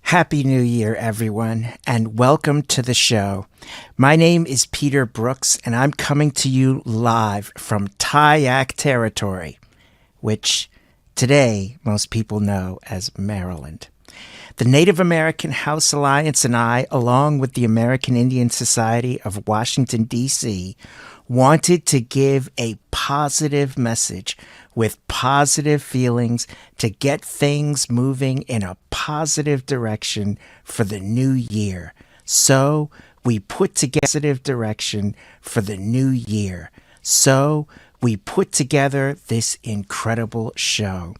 Happy New Year, everyone, and welcome to the show. My name is Peter Brooks, and I'm coming to you live from Tyack territory, which today most people know as Maryland. The Native American House Alliance and I, along with the American Indian Society of Washington, D.C., wanted to give a positive message with positive feelings to get things moving in a positive direction for the new year. So we put together a positive direction for the new year. So we put together this incredible show.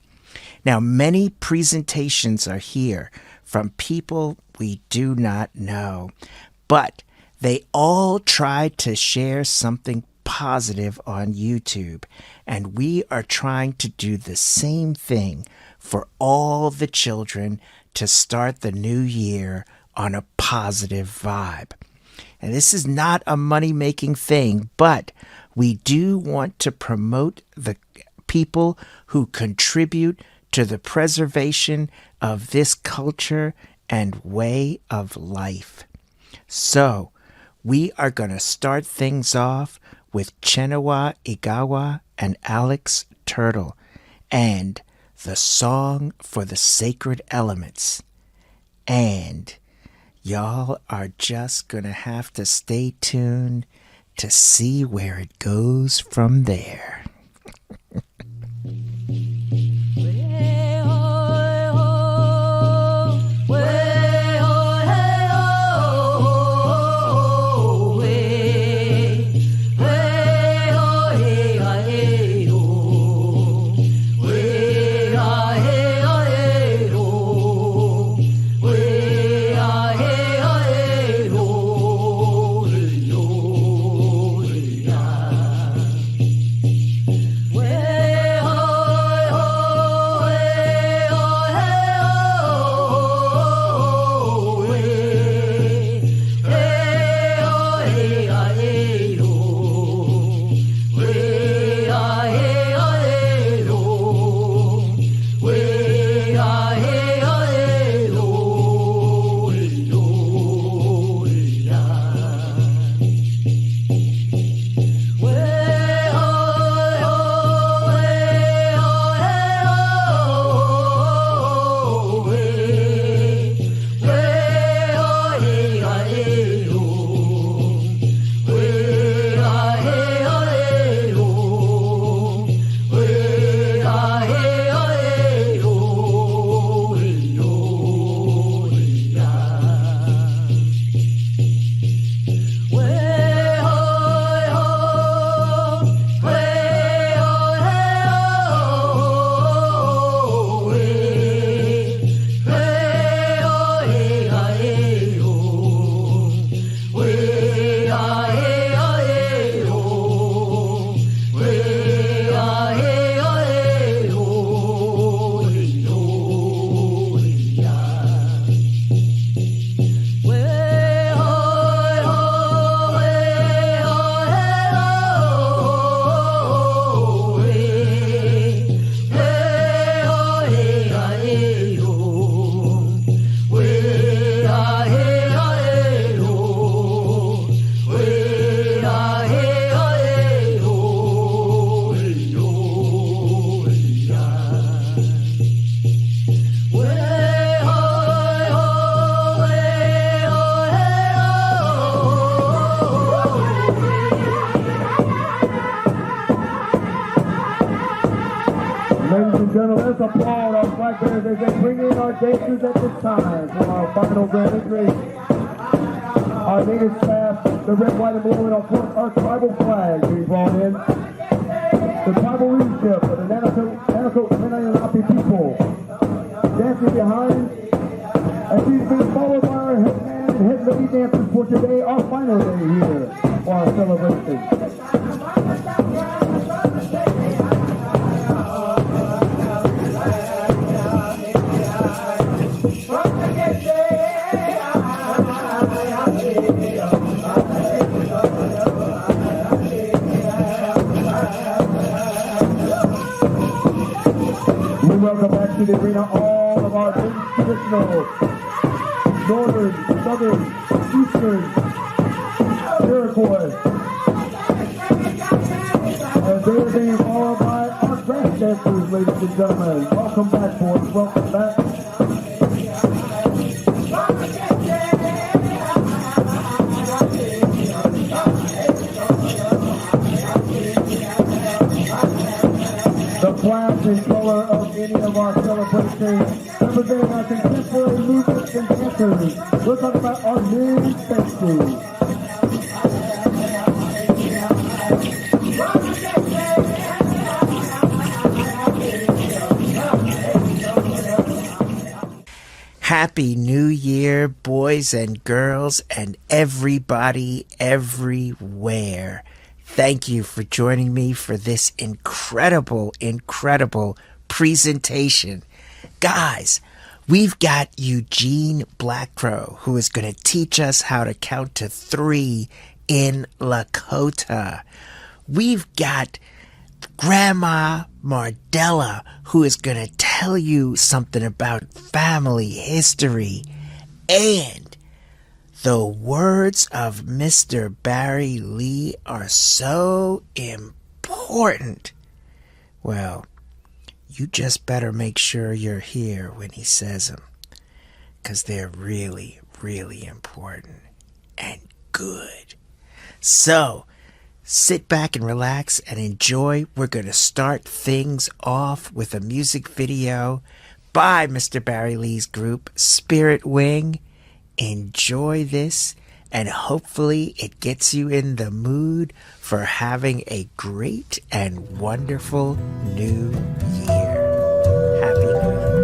Now, many presentations are here from people we do not know, but they all tried to share something positive on YouTube, and we are trying to do the same thing for all the children to start the new year on a positive vibe. And this is not a money-making thing, but we do want to promote the people who contribute to the preservation of this culture and way of life. So, we are going to start things off with Chenoweth Igawa and Alex Turtle and the Song for the Sacred Elements. And y'all are just going to have to stay tuned to see where it goes from there. Ladies and gentlemen, let's applaud our flag bearers as they bring in our dancers at this time for our final grand entry. Our native staff, the red, white, and blue, and our tribal flag being brought in. The tribal leadership of the Nanticoke Lenape people dancing behind, and she's been followed by our headman and head lady dancers for today, our final day here for our celebration. We welcome back to the arena all of our traditional northern, southern, eastern Iroquois. And they're being followed by our grass dancers, ladies and gentlemen. Welcome back, boys. Welcome back. The flag and color of any of our celebrations representing our contemporary movements and dancers. We're talking about our new faces. Happy New Year, boys and girls, and everybody everywhere. Thank you for joining me for this incredible presentation. Guys, we've got Eugene Blackcrow, who is going to teach us how to count to 3 in Lakota. We've got Grandma Mardella, who is going to tell you something about family history. And the words of Mr. Barry Lee are so important. Well, you just better make sure you're here when he says them, because they're really important and good. So, sit back and relax and enjoy. We're going to start things off with a music video by Mr. Barry Lee's group, Spirit Wing. Enjoy this, and hopefully it gets you in the mood for having a great and wonderful new year. Happy New Year.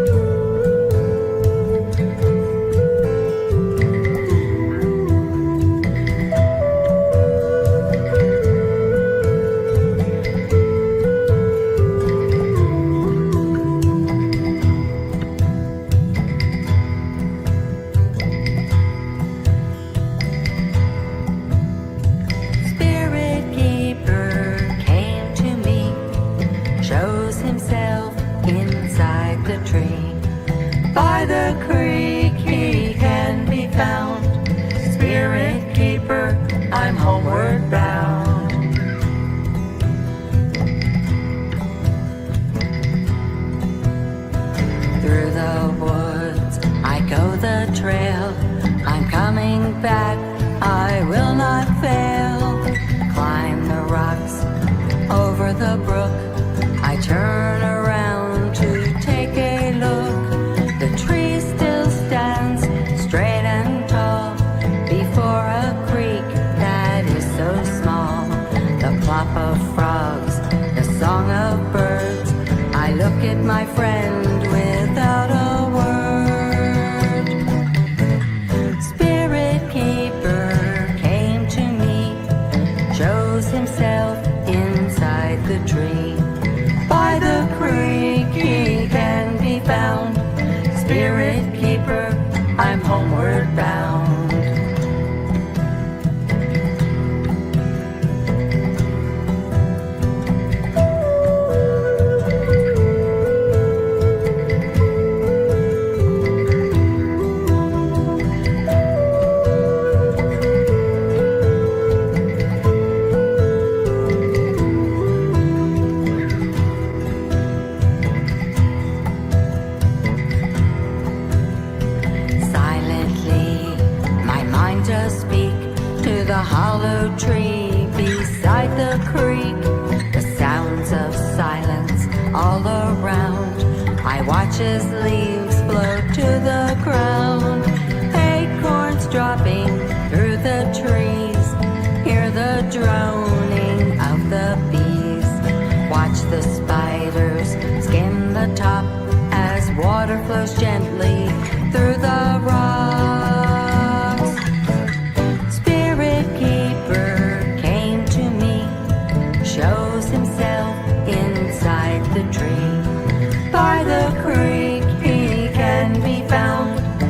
By the creek he can be found.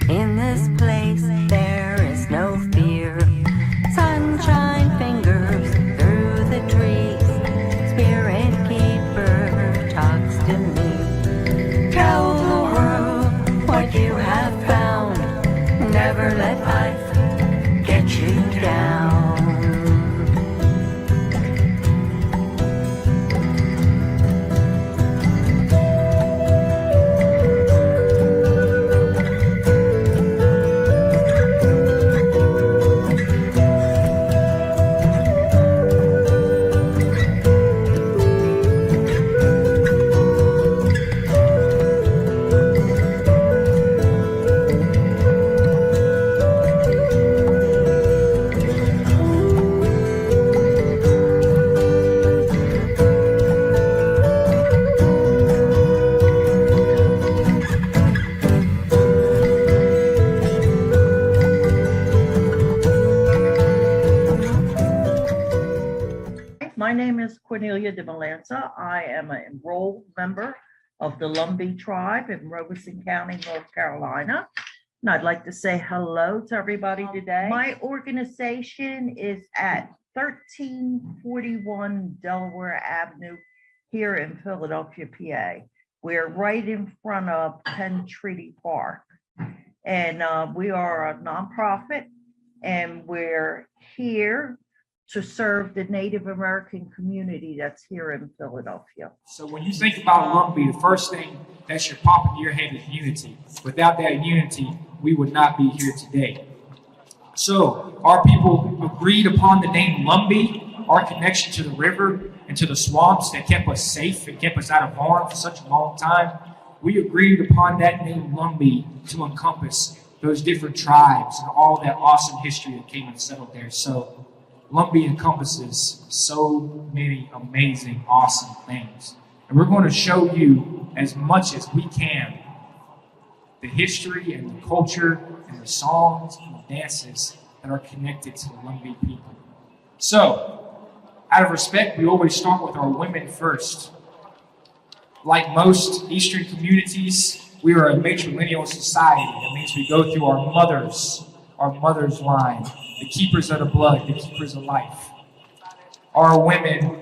In this place there is no fear. Sunshine fingers through the trees. Spirit keeper talks to me. Tell the world what you have found. Never let life get you down. My name is Cornelia de Melanza. I am an enrolled member of the Lumbee tribe in Robeson County, North Carolina. And I'd like to say hello to everybody today. My organization is at 1341 Delaware Avenue here in Philadelphia, PA. We're right in front of Penn Treaty Park. And we are a nonprofit, and we're here to serve the Native American community that's here in Philadelphia. So when you think about Lumbee, the first thing that should pop into your head is unity. Without that unity, we would not be here today. So our people agreed upon the name Lumbee, our connection to the river and to the swamps that kept us safe and kept us out of harm for such a long time. We agreed upon that name Lumbee to encompass those different tribes and all that awesome history that came and settled there. So Lumbee encompasses so many amazing, awesome things. And we're going to show you as much as we can the history and the culture and the songs and the dances that are connected to the Lumbee people. So, out of respect, we always start with our women first. Like most Eastern communities, we are a matrilineal society. That means we go through our mother's line, the keepers of the blood, the keepers of life. Our women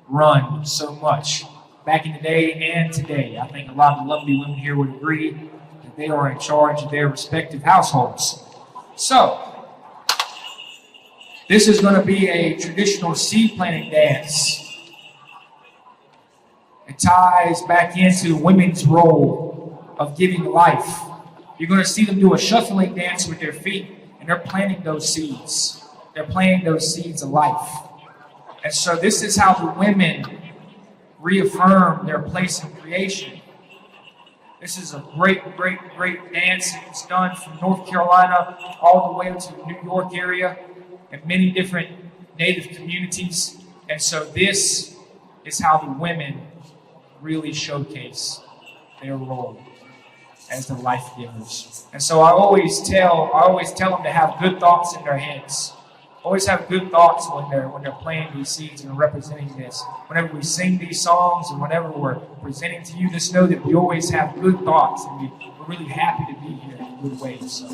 run so much. Back in the day and today, I think a lot of the Lumbee women here would agree that they are in charge of their respective households. So, this is going to be a traditional seed planting dance. It ties back into women's role of giving life. You're going to see them do a shuffling dance with their feet. They're planting those seeds. They're planting those seeds of life. And so this is how the women reaffirm their place in creation. This is a great, great, great dance. It's done from North Carolina all the way to the New York area and many different Native communities. And so this is how the women really showcase their role as the life givers. And so I always tell them to have good thoughts in their heads. Always have good thoughts when they're playing these seeds and representing this. Whenever we sing these songs and whenever we're presenting to you, just know that we always have good thoughts and we're really happy to be here in a good way. So.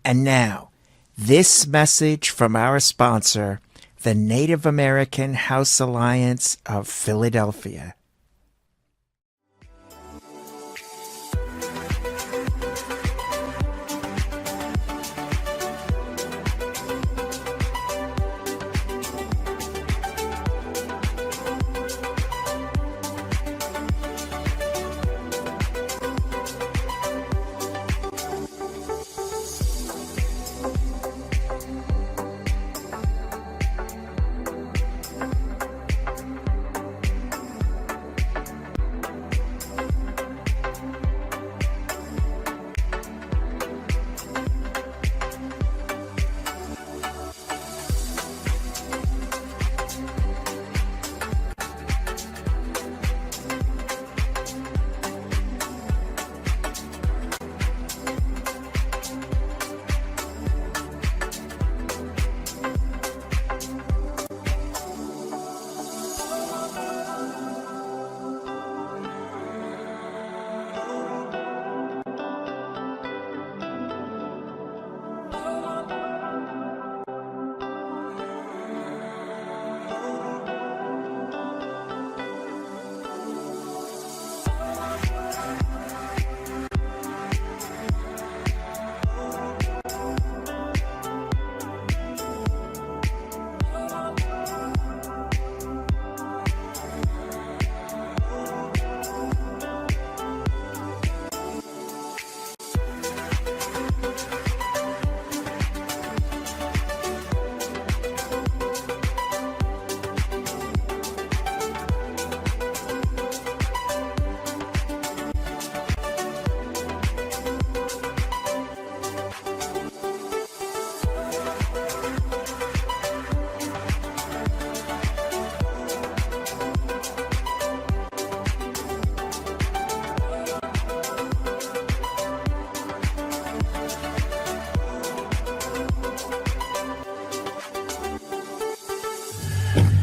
And now, this message from our sponsor, the Native American House Alliance of Philadelphia.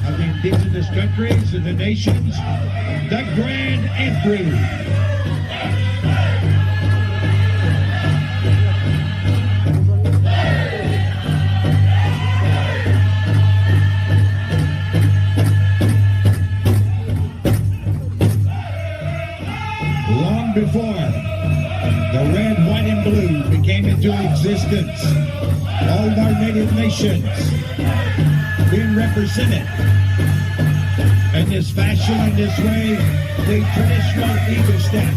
Of indigenous countries and the nations, the grand entry. Long before the red, white, and blue became into existence, all of our native nations being represented in this fashion, in this way, the traditional eagle step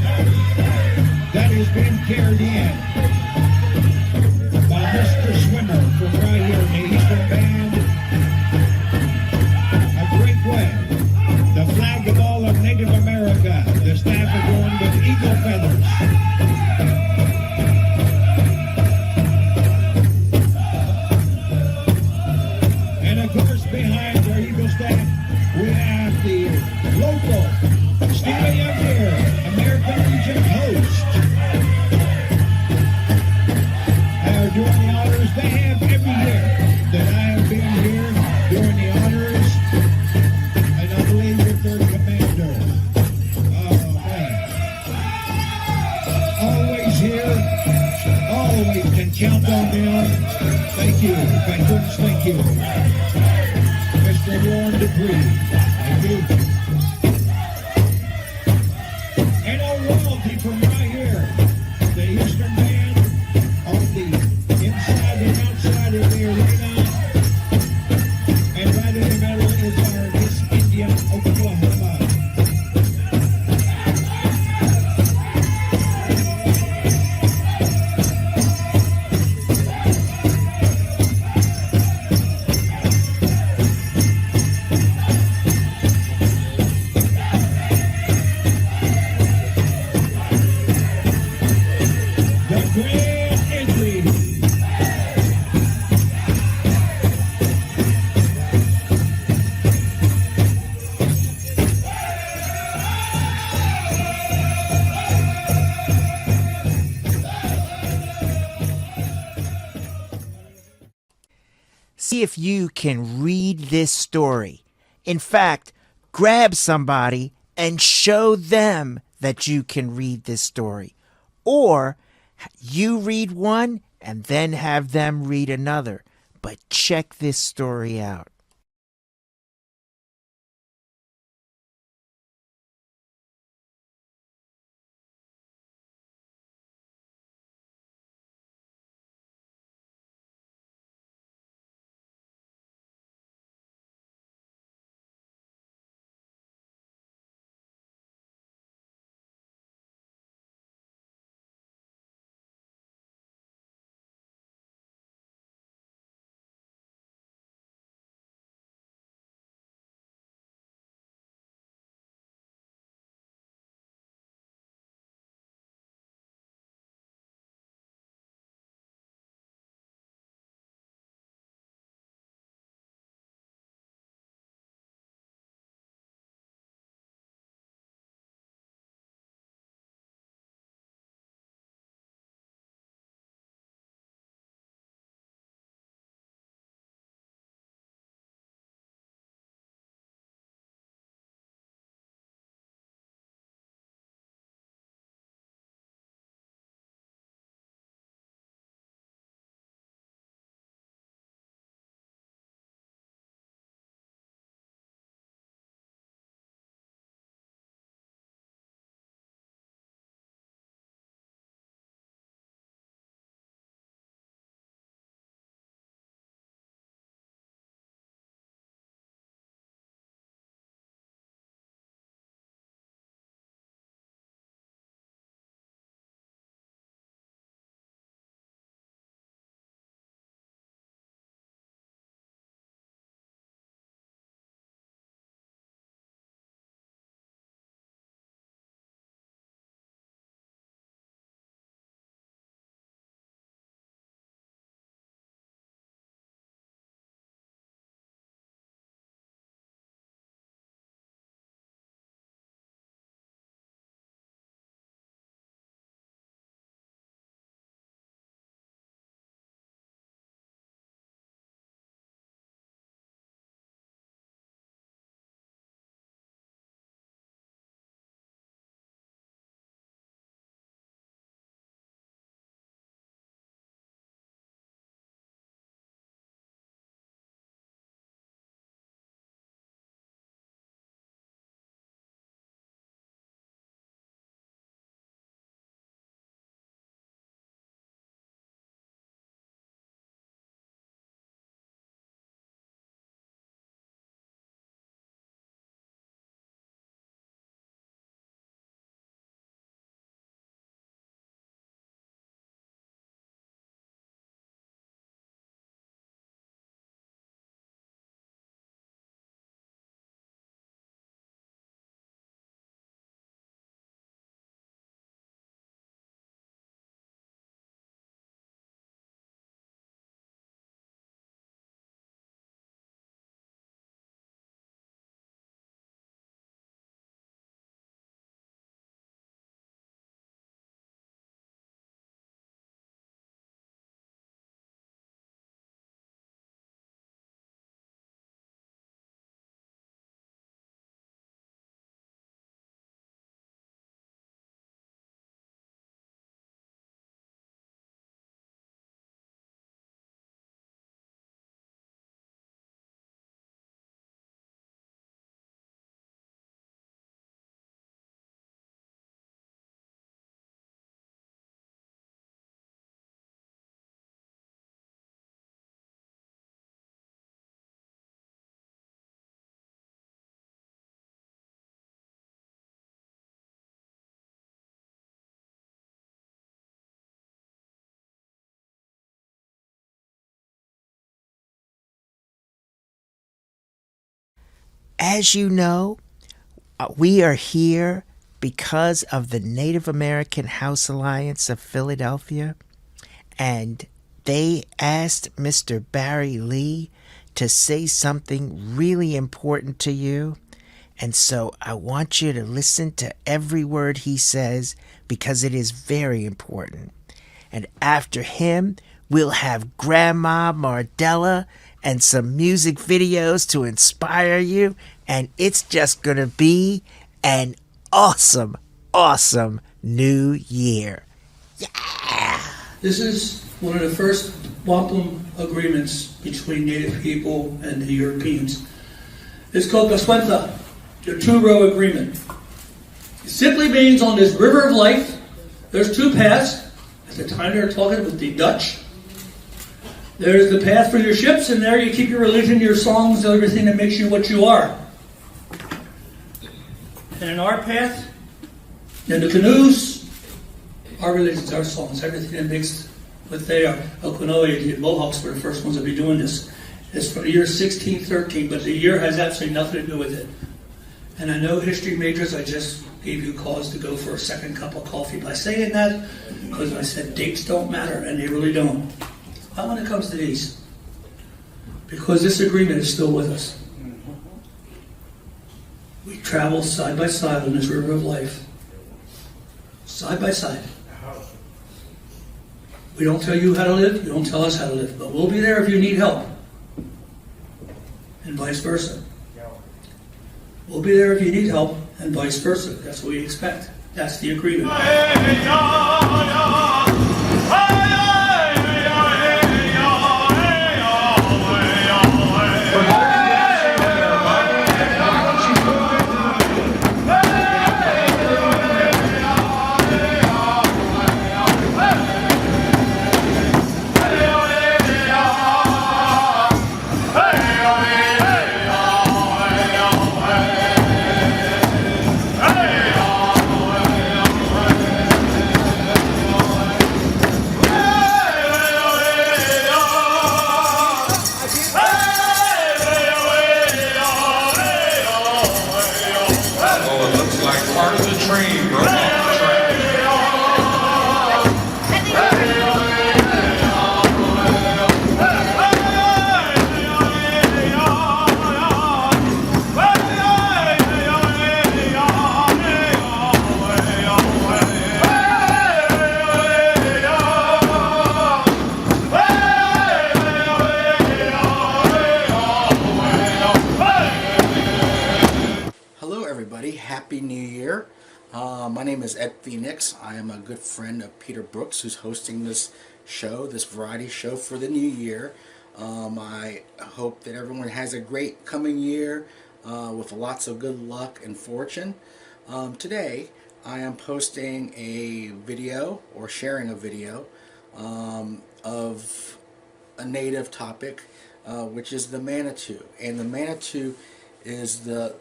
that is being carried in by Mr. Swimmer from right here in the Eastern Band. A great way. The flag of all of Native America, the staff adorned with eagle feathers. Behind our eagle staff, we have the local Stephen Young here, American Legion host. During the honors they have every year that I have been here during the honors, and I believe with their commander. Oh man. Always here, always can count on them. Thank you, patrons, thank you. Mr. Warren Dupree. Thank you. And our royalty from right here, the Eastern Band on the inside and outside of the arena. And right in the middle is our Miss India, Oklahoma. See if you can read this story. In fact, grab somebody and show them that you can read this story. Or you read one and then have them read another. But check this story out. As you know, we are here because of the Native American House Alliance of Philadelphia, and they asked Mr. Barry Lee to say something really important to you. And so I want you to listen to every word he says because it is very important. And after him, we'll have Grandma Mardella and some music videos to inspire you. And it's just going to be an awesome, awesome new year. This is one of the first wampum agreements between Native people and the Europeans. It's called Gaswentha, the two-row agreement. It simply means on this river of life, there's two paths. At the time they were talking with the Dutch. There's the path for your ships, and there you keep your religion, your songs, everything that makes you what you are. And in our path, in the canoes, our religions, our songs, everything that makes what they are. Okanoe, the Mohawks were the first ones to be doing this. It's from the year 1613, but the year has absolutely nothing to do with it. And I know history majors, I just gave you cause to go for a second cup of coffee by saying that, because I said dates don't matter, and they really don't. Not when it comes to these. Because this agreement is still with us. We travel side by side on this river of life. Side by side. We don't tell you how to live, you don't tell us how to live, but we'll be there if you need help. And vice versa. We'll be there if you need help, and vice versa. That's what we expect. That's the agreement. Happy New Year. My name is Ed Phoenix. I am a good friend of Peter Brooks, who's hosting this show, this variety show for the new year. I hope that everyone has a great coming year with lots of good luck and fortune. Today, I am posting a video, or sharing a video, of a native topic, which is the Manitou. And the Manitou is the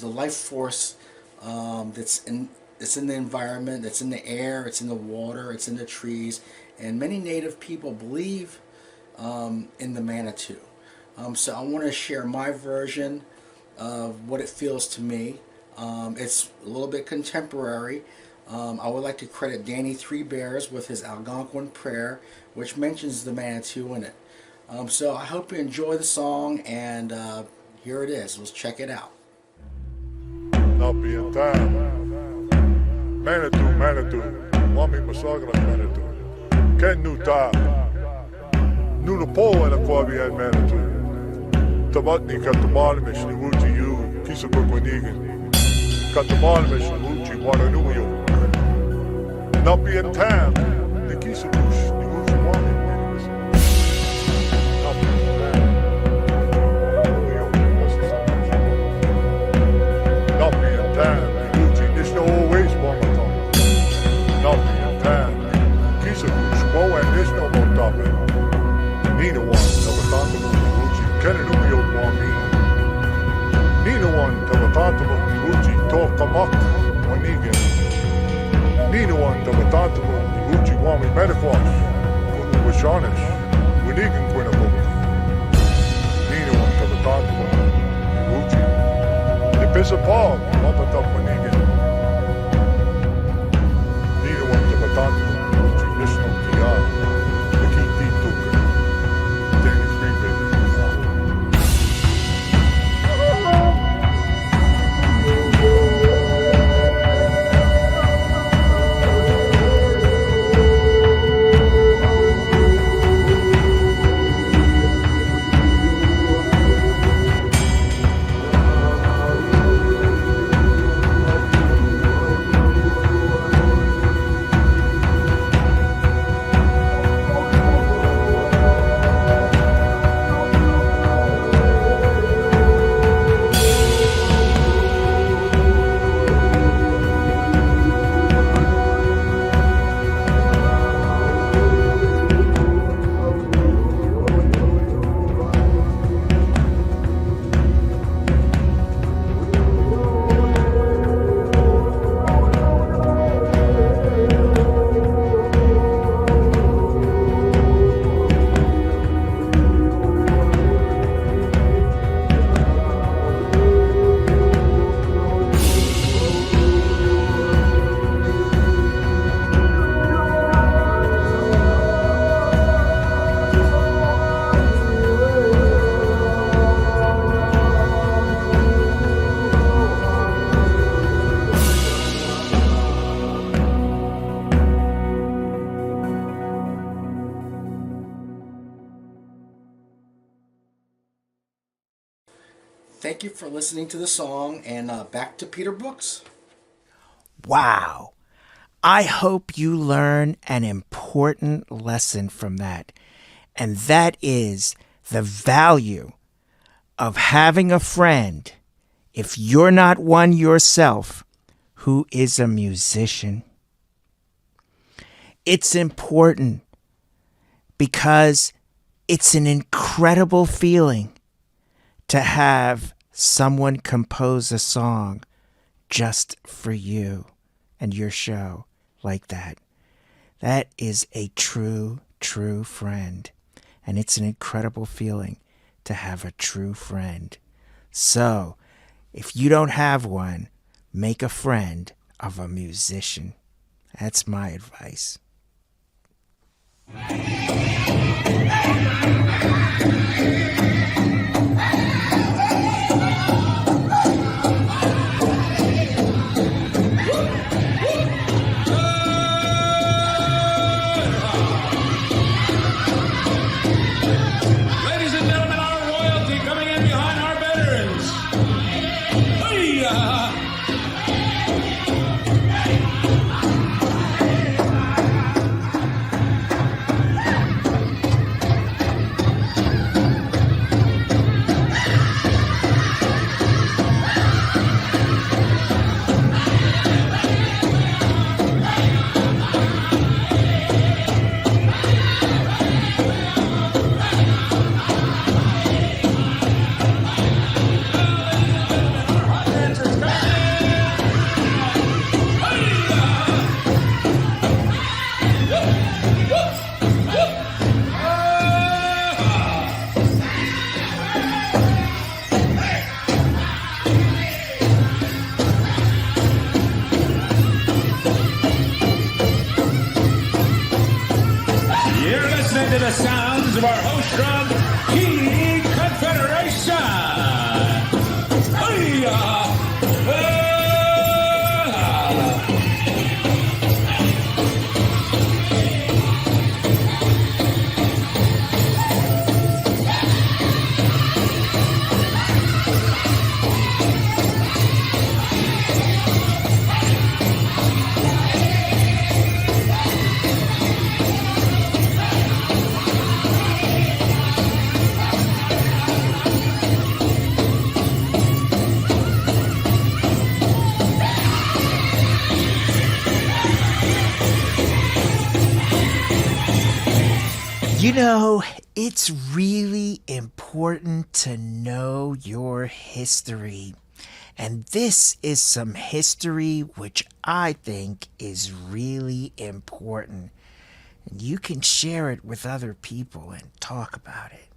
life force that's in the environment, that's in the air, it's in the water, it's in the trees, and many native people believe in the Manitou. So I want to share my version of what it feels to me. It's a little bit contemporary. I would like to credit Danny Three Bears with his Algonquin prayer, which mentions the Manitou in it. So I hope you enjoy the song, and here it is. Let's check it out. Napi and time. Manitou, Wami Masagra Manitou. Ken nu ta. Nu no po and a kwabi and Manitou. Tabatni katamalmish ni wuti you, kisa kokwanigan. Katamalmish ni wuti wananuyo. Napi and time, the kisa bush, ni wuti wani. thank you for listening to the song, and back to Peter Brooks. Wow. I hope you learn an important lesson from that. And that is the value of having a friend, if you're not one yourself, who is a musician. It's important because it's an incredible feeling to have someone compose a song just for you and your show like that. That is a true, true friend. And it's an incredible feeling to have a true friend. So, if you don't have one, make a friend of a musician. That's my advice. Ladies and gentlemen, our royalty coming in behind our veterans. Hey-ya! You're listening to the sounds of our host drum, Key Confederation. Hey-ya! You know, it's really important to know your history. And this is some history which I think is really important. And you can share it with other people and talk about it.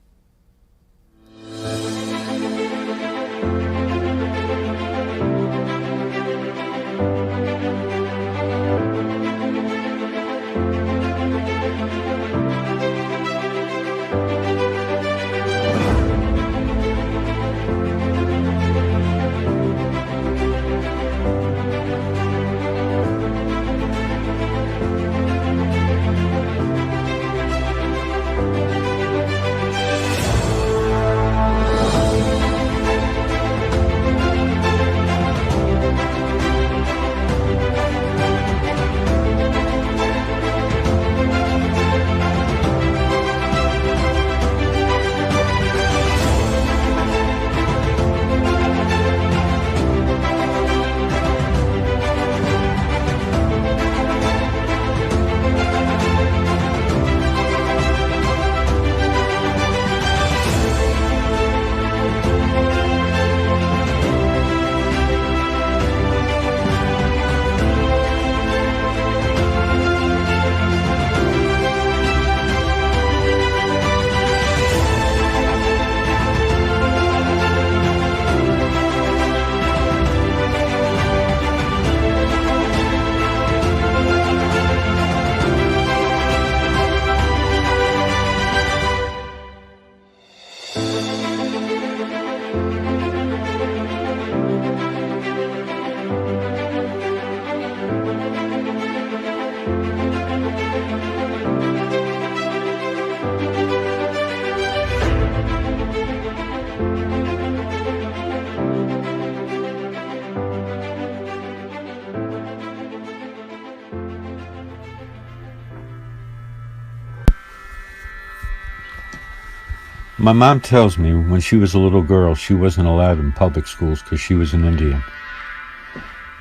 My mom tells me when she was a little girl, she wasn't allowed in public schools because she was an Indian.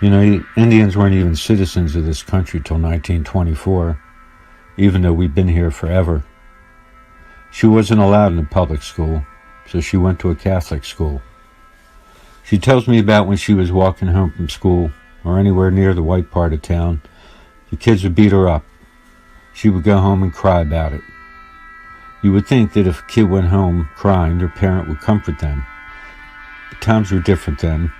You know, Indians weren't even citizens of this country till 1924, even though we've been here forever. She wasn't allowed in a public school, so she went to a Catholic school. She tells me about when she was walking home from school or anywhere near the white part of town, the kids would beat her up. She would go home and cry about it. You would think that if a kid went home crying, their parent would comfort them. But times were different then.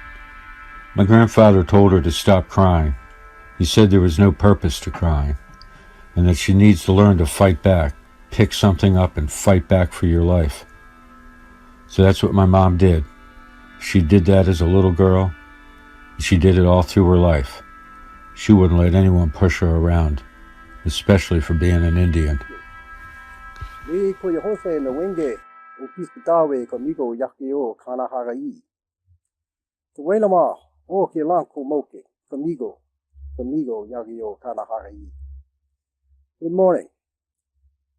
My grandfather told her to stop crying. He said there was no purpose to crying, and that she needs to learn to fight back, pick something up and fight back for your life. So that's what my mom did. She did that as a little girl. She did it all through her life. She wouldn't let anyone push her around, especially for being an Indian. We ko Jose na wenge o Pispitawe conmigo yakio kana hagai. Tuwena ma o ke lanko moke conmigo yakio kana hagai. Good morning.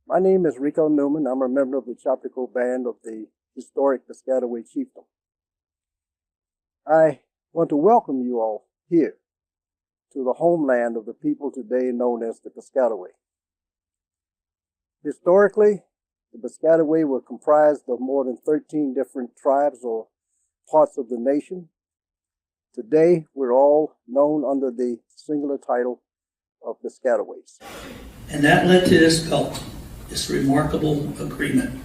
My name is Rico Newman. I'm a member of the Chaptico Band of the historic Piscataway Chiefdom. I want to welcome you all here to the homeland of the people today known as the Piscataway. Historically, the Piscataway were comprised of more than 13 different tribes or parts of the nation. Today, we're all known under the singular title of Piscataways. And that led to this belt, this remarkable agreement.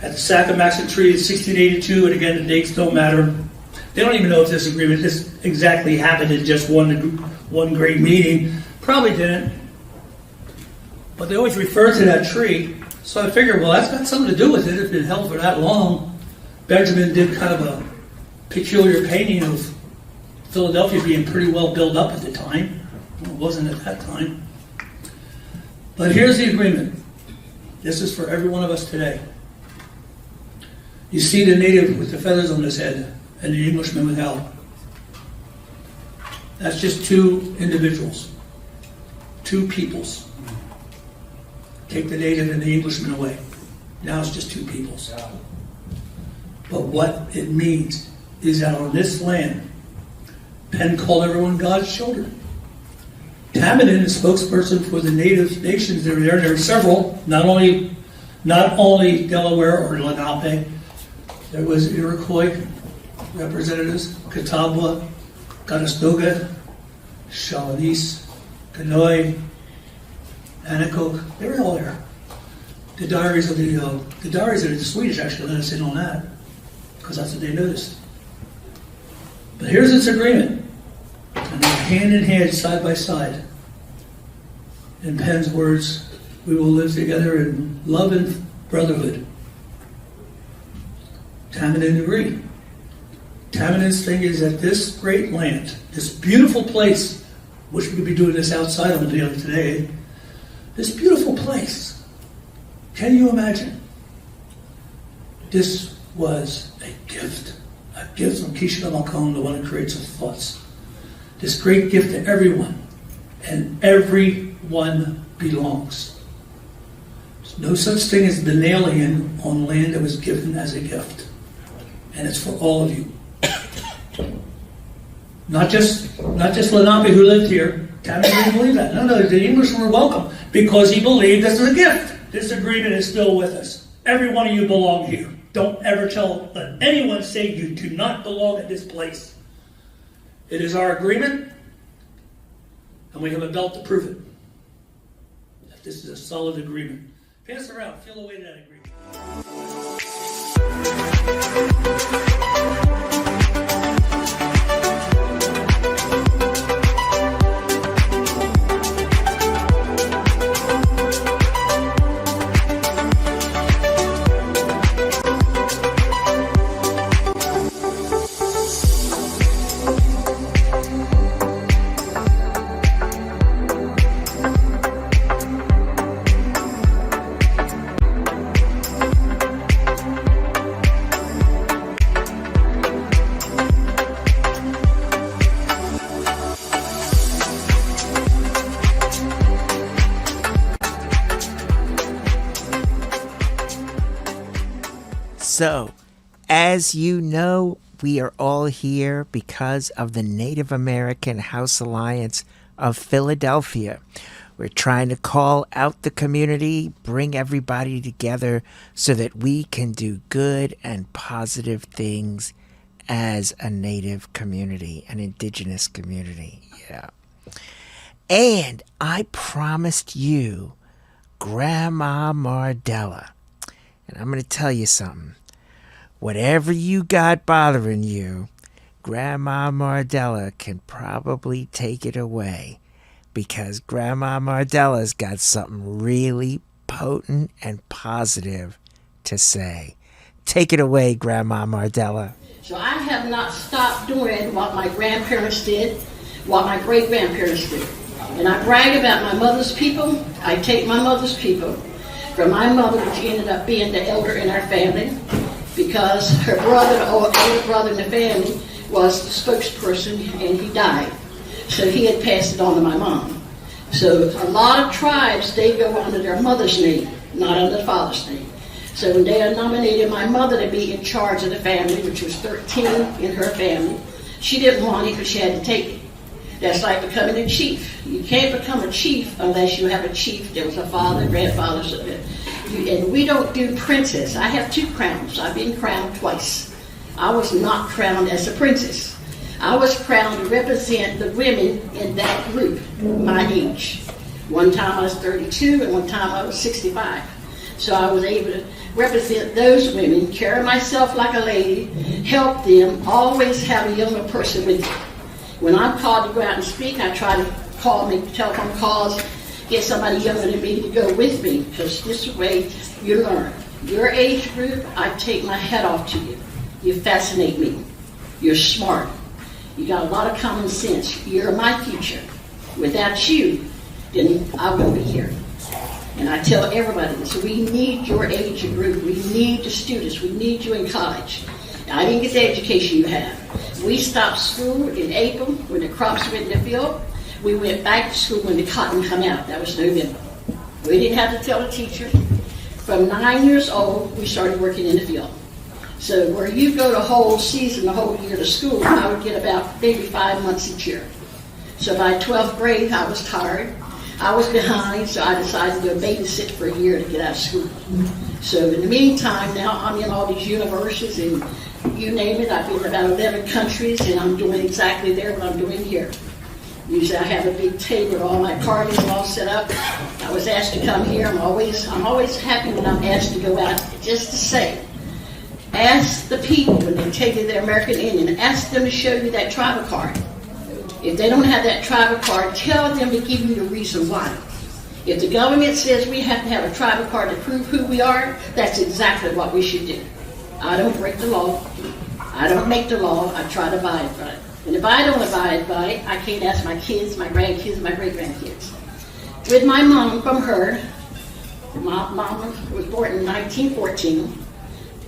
At the Sac-a-Maxon Treaty of 1682, and again, the dates don't matter. They don't even know if this agreement just exactly happened in just one great meeting. Probably didn't. But they always refer to that tree, so I figured, well, that's got something to do with it if it held for that long. Benjamin did kind of a peculiar painting of Philadelphia being pretty well built up at the time. Well, it wasn't at that time. But here's the agreement. This is for every one of us today. You see the native with the feathers on his head and the Englishman without. That's just two individuals, two peoples. Take the native and the Englishman away. Now it's just two peoples. But what it means is that on this land, Penn called everyone God's children. Tamadin, the spokesperson for the native nations, there are several, not only Delaware or Lenape. There was Iroquois representatives, Catawba, Conestoga, Shawanese, Kanoi, Anacoke, they were all there. The diaries of the Swedish actually let us in on that, because that's what they noticed. But here's this agreement, and they're hand in hand, side by side. In Penn's words, we will live together in love and brotherhood. Tamadin agreed. Tamadin's thing is that this great land, this beautiful place, wish we could be doing this outside on the day of today, this beautiful place, can you imagine? This was a gift from Kishka Malcolm, the one who creates our thoughts. This great gift to everyone, and everyone belongs. There's no such thing as an alien on land that was given as a gift. And it's for all of you. Not just Lenape who lived here. Tammany didn't believe that. No, the English were welcome because he believed this is a gift. This agreement is still with us. Every one of you belong here. Don't ever let anyone say you do not belong at this place. It is our agreement, and we have a belt to prove it. That this is a solid agreement. Pass it around. Feel the weight of that agreement. So, as you know, we are all here because of the Native American House Alliance of Philadelphia. We're trying to call out the community, bring everybody together so that we can do good and positive things as a Native community, an Indigenous community. Yeah. And I promised you Grandma Mardella. And I'm going to tell you something. Whatever you got bothering you, Grandma Mardella can probably take it away, because Grandma Mardella's got something really potent and positive to say. Take it away, Grandma Mardella. So I have not stopped doing what my grandparents did, what my great-grandparents did. And I brag about my mother's people. I take my mother's people from my mother, which ended up being the elder in our family, because her brother, or older brother in the family, was the spokesperson, and he died. So he had passed it on to my mom. So a lot of tribes, they go under their mother's name, not under the father's name. So when they nominated my mother to be in charge of the family, which was 13 in her family, she didn't want it, but she had to take it. That's like becoming a chief. You can't become a chief unless you have a chief. There was a father, grandfather, and we don't do princess. I have 2 crowns. I've been crowned twice. I was not crowned as a princess. I was crowned to represent the women in that group, my age. One time I was 32, and one time I was 65. So I was able to represent those women, carry myself like a lady, help them, always have a younger person with me. When I'm called to go out and speak, I try to make telephone calls, get somebody younger than me to go with me, because this way you learn. Your age group, I take my hat off to you. You fascinate me. You're smart. You got a lot of common sense. You're my future. Without you, then I wouldn't be here. And I tell everybody this, we need your age group. We need the students. We need you in college. Now, I didn't get the education you have. We stopped school in April when the crops went in the field. We went back to school when the cotton come out. That was November. We didn't have to tell the teacher. From 9 years old, we started working in the field. So where you go the whole season, the whole year to school, I would get about maybe 5 months each year. So by 12th grade, I was tired. I was behind, so I decided to go babysit for a year to get out of school. So in the meantime, now I'm in all these universities, and you name it, I've been in about 11 countries, and I'm doing exactly there what I'm doing here. Usually I have a big table with all my parties all set up. I was asked to come here. I'm always happy when I'm asked to go out, just to say, ask the people when they take you to the American Indian, ask them to show you that tribal card. If they don't have that tribal card, tell them to give you the reason why. If the government says we have to have a tribal card to prove who we are, that's exactly what we should do. I don't break the law. I don't make the law. I try to abide by it. And if I don't abide by it, I can't ask my kids, my grandkids, my great-grandkids. With my mom, from her, my mama was born in 1914.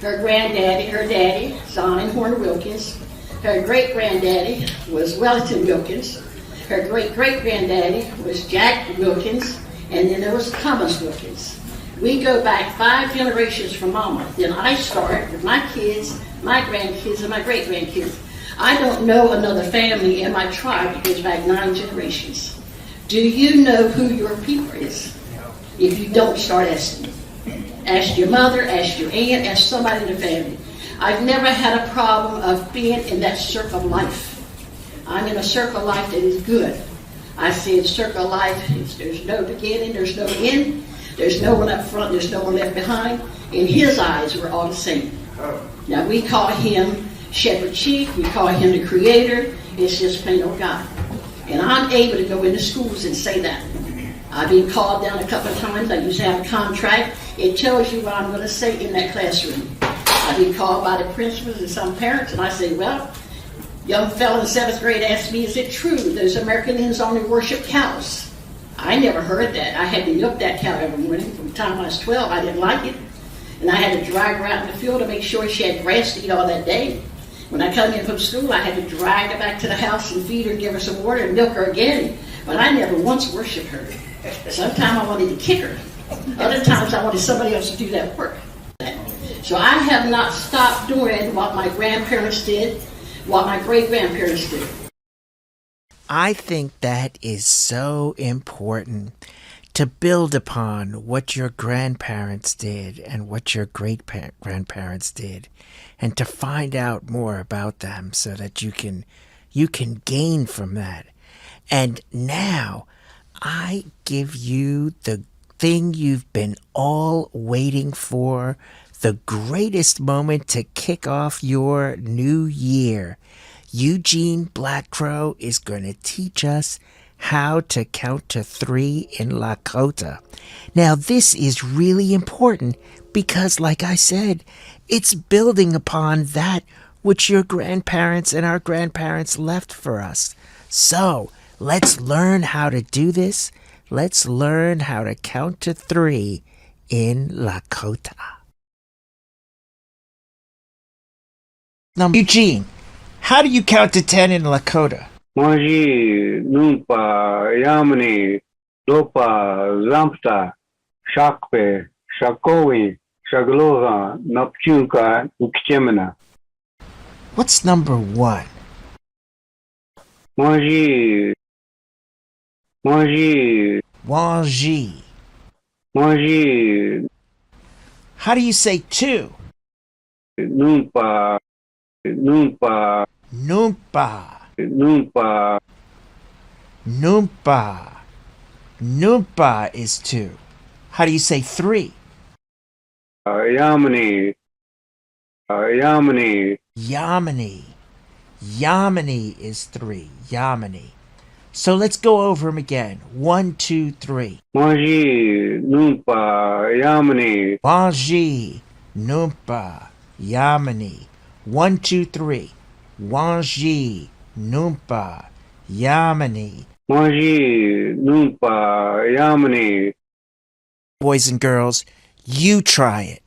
Her granddaddy, her daddy, Zion Horner Wilkins. Her great-granddaddy was Wellington Wilkins. Her great-great-granddaddy was Jack Wilkins. And then there was Thomas Wilkins. We go back 5 generations from Mama. Then I start with my kids, my grandkids, and my great-grandkids. I don't know another family in my tribe that goes back 9 generations. Do you know who your people is? If you don't, start asking. Ask your mother, ask your aunt, ask somebody in the family. I've never had a problem of being in that circle of life. I'm in a circle of life that is good. I say in circle of life, there's no beginning, there's no end, there's no one up front, there's no one left behind. In his eyes, we're all the same. Now, we call him Shepherd Chief, we call him the Creator, it's just plain old God. And I'm able to go into schools and say that. I've been called down a couple of times, I used to have a contract, it tells you what I'm going to say in that classroom. I've been called by the principals and some parents, and I say, well, young fellow in 7th grade asked me, is it true those American Indians only worship cows? I never heard that. I had to milk that cow every morning. From the time I was 12, I didn't like it. And I had to drag her out in the field to make sure she had grass to eat all that day. When I come in from school, I had to drag her back to the house and feed her, give her some water, and milk her again. But I never once worshiped her. Sometimes I wanted to kick her. Other times I wanted somebody else to do that work. So I have not stopped doing what my grandparents did, what my great-grandparents did. I think that is so important to build upon what your grandparents did and what your great-grandparents did, and to find out more about them so that you can gain from that. And now I give you the thing you've been all waiting for, the greatest moment to kick off your new year. Eugene Blackcrow is going to teach us how to count to 3 in Lakota. Now, this is really important because, like I said, it's building upon that which your grandparents and our grandparents left for us. So, let's learn how to do this. Let's learn how to count to 3 in Lakota. Now, Eugene, how do you count to 10 in Lakota? Manji, Numpa, Yamani, Lopa, Zampta, Shakpe, Shakowi, Shagloha, Napchunka, Ukchemena. What's number 1? Manji, Wanji. Manji. How do you say 2? Numpa. Numpa. Numpa is 2. How do you say 3? Yamani. Yamani is 3. Yamani. So let's go over them again. 1, 2, 3. Manji, Numpa, Yamani. Wanji, Numpa, Yamani. 1, 2, 3. Wanji, Numpa, Yamani. Manji, Numpa, Yamani. Boys and girls, you try it.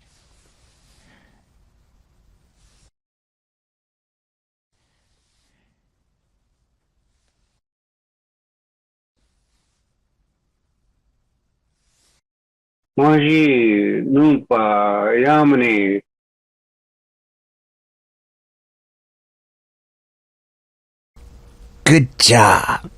Manji, Numpa, Yamani. Good job.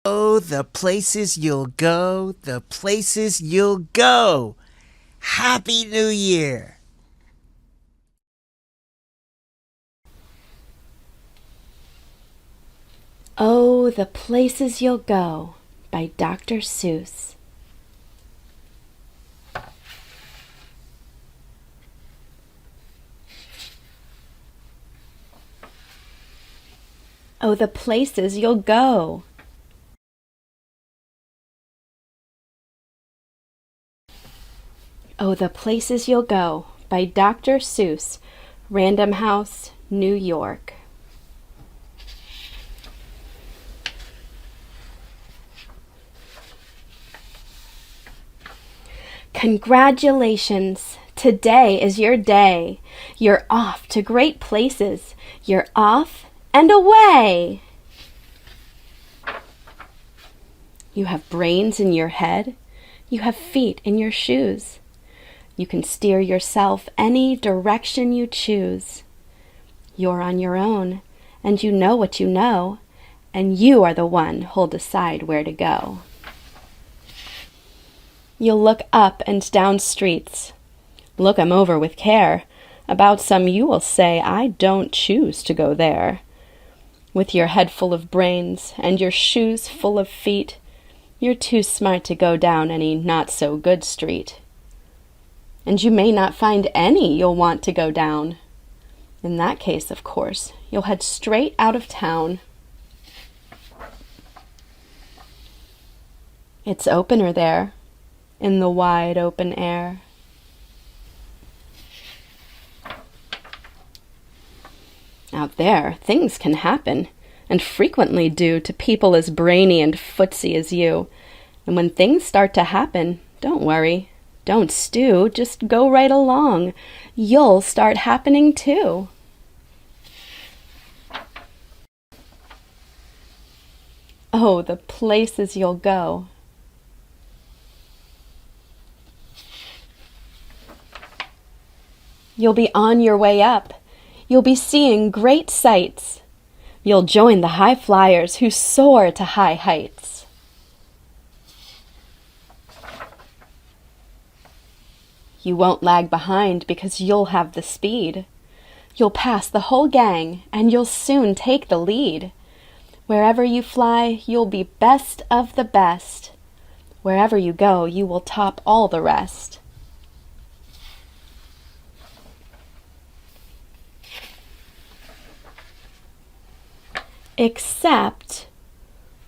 Oh, the places you'll go, the places you'll go. Happy New Year. Oh, the Places You'll Go by Dr. Seuss. Oh, the places you'll go. Oh, the Places You'll Go by Dr. Seuss, Random House, New York. Congratulations! Today is your day. You're off to great places. You're off and away. You have brains in your head. You have feet in your shoes. You can steer yourself any direction you choose. You're on your own, and you know what you know, and you are the one who'll decide where to go. You'll look up and down streets. Look 'em over with care. About some you will say, I don't choose to go there. With your head full of brains and your shoes full of feet, you're too smart to go down any not-so-good street. And you may not find any you'll want to go down. In that case, of course, you'll head straight out of town. It's opener there, in the wide open air. Out there, things can happen, and frequently do, to people as brainy and footsy as you. And when things start to happen, don't worry. Don't stew, just go right along. You'll start happening too. Oh, the places you'll go. You'll be on your way up. You'll be seeing great sights. You'll join the high flyers who soar to high heights. You won't lag behind because you'll have the speed. You'll pass the whole gang and you'll soon take the lead. Wherever you fly, you'll be best of the best. Wherever you go, you will top all the rest. Except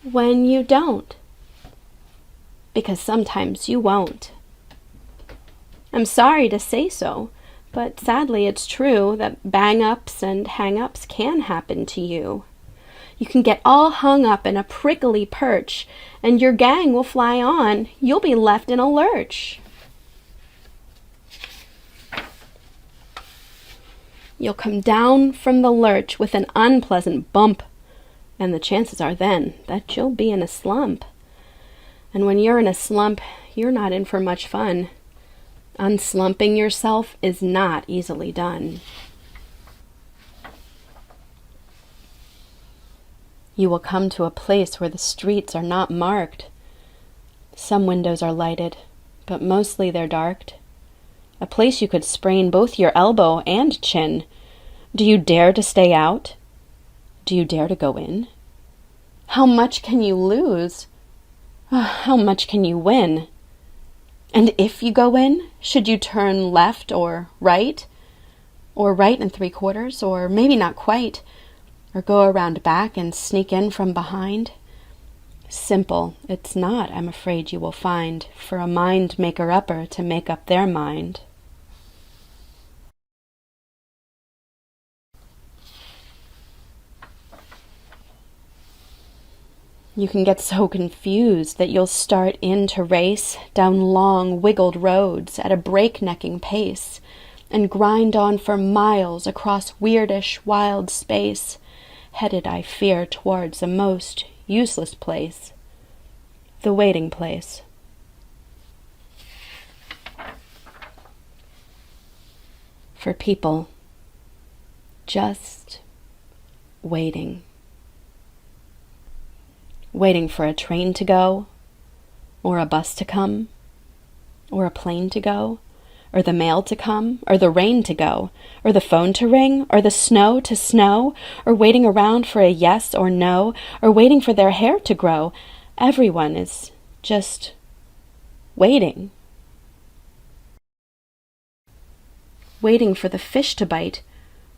when you don't. Because sometimes you won't. I'm sorry to say so, but sadly it's true that bang-ups and hang-ups can happen to you. You can get all hung up in a prickly perch, and your gang will fly on. You'll be left in a lurch. You'll come down from the lurch with an unpleasant bump, and the chances are then that you'll be in a slump. And when you're in a slump, you're not in for much fun. Unslumping yourself is not easily done. You will come to a place where the streets are not marked. Some windows are lighted, but mostly they're darked. A place you could sprain both your elbow and chin. Do you dare to stay out? Do you dare to go in? How much can you lose? How much can you win? And if you go in, should you turn left or right? Or right and 3/4, or maybe not quite, or go around back and sneak in from behind? Simple, it's not, I'm afraid you will find, for a mind maker-upper to make up their mind. You can get so confused that you'll start in to race down long, wiggled roads at a breaknecking pace, and grind on for miles across weirdish, wild space, headed, I fear, towards a most useless place, the waiting place. For people just waiting. Waiting for a train to go, or a bus to come, or a plane to go, or the mail to come, or the rain to go, or the phone to ring, or the snow to snow, or waiting around for a yes or no, or waiting for their hair to grow. Everyone is just waiting. Waiting for the fish to bite,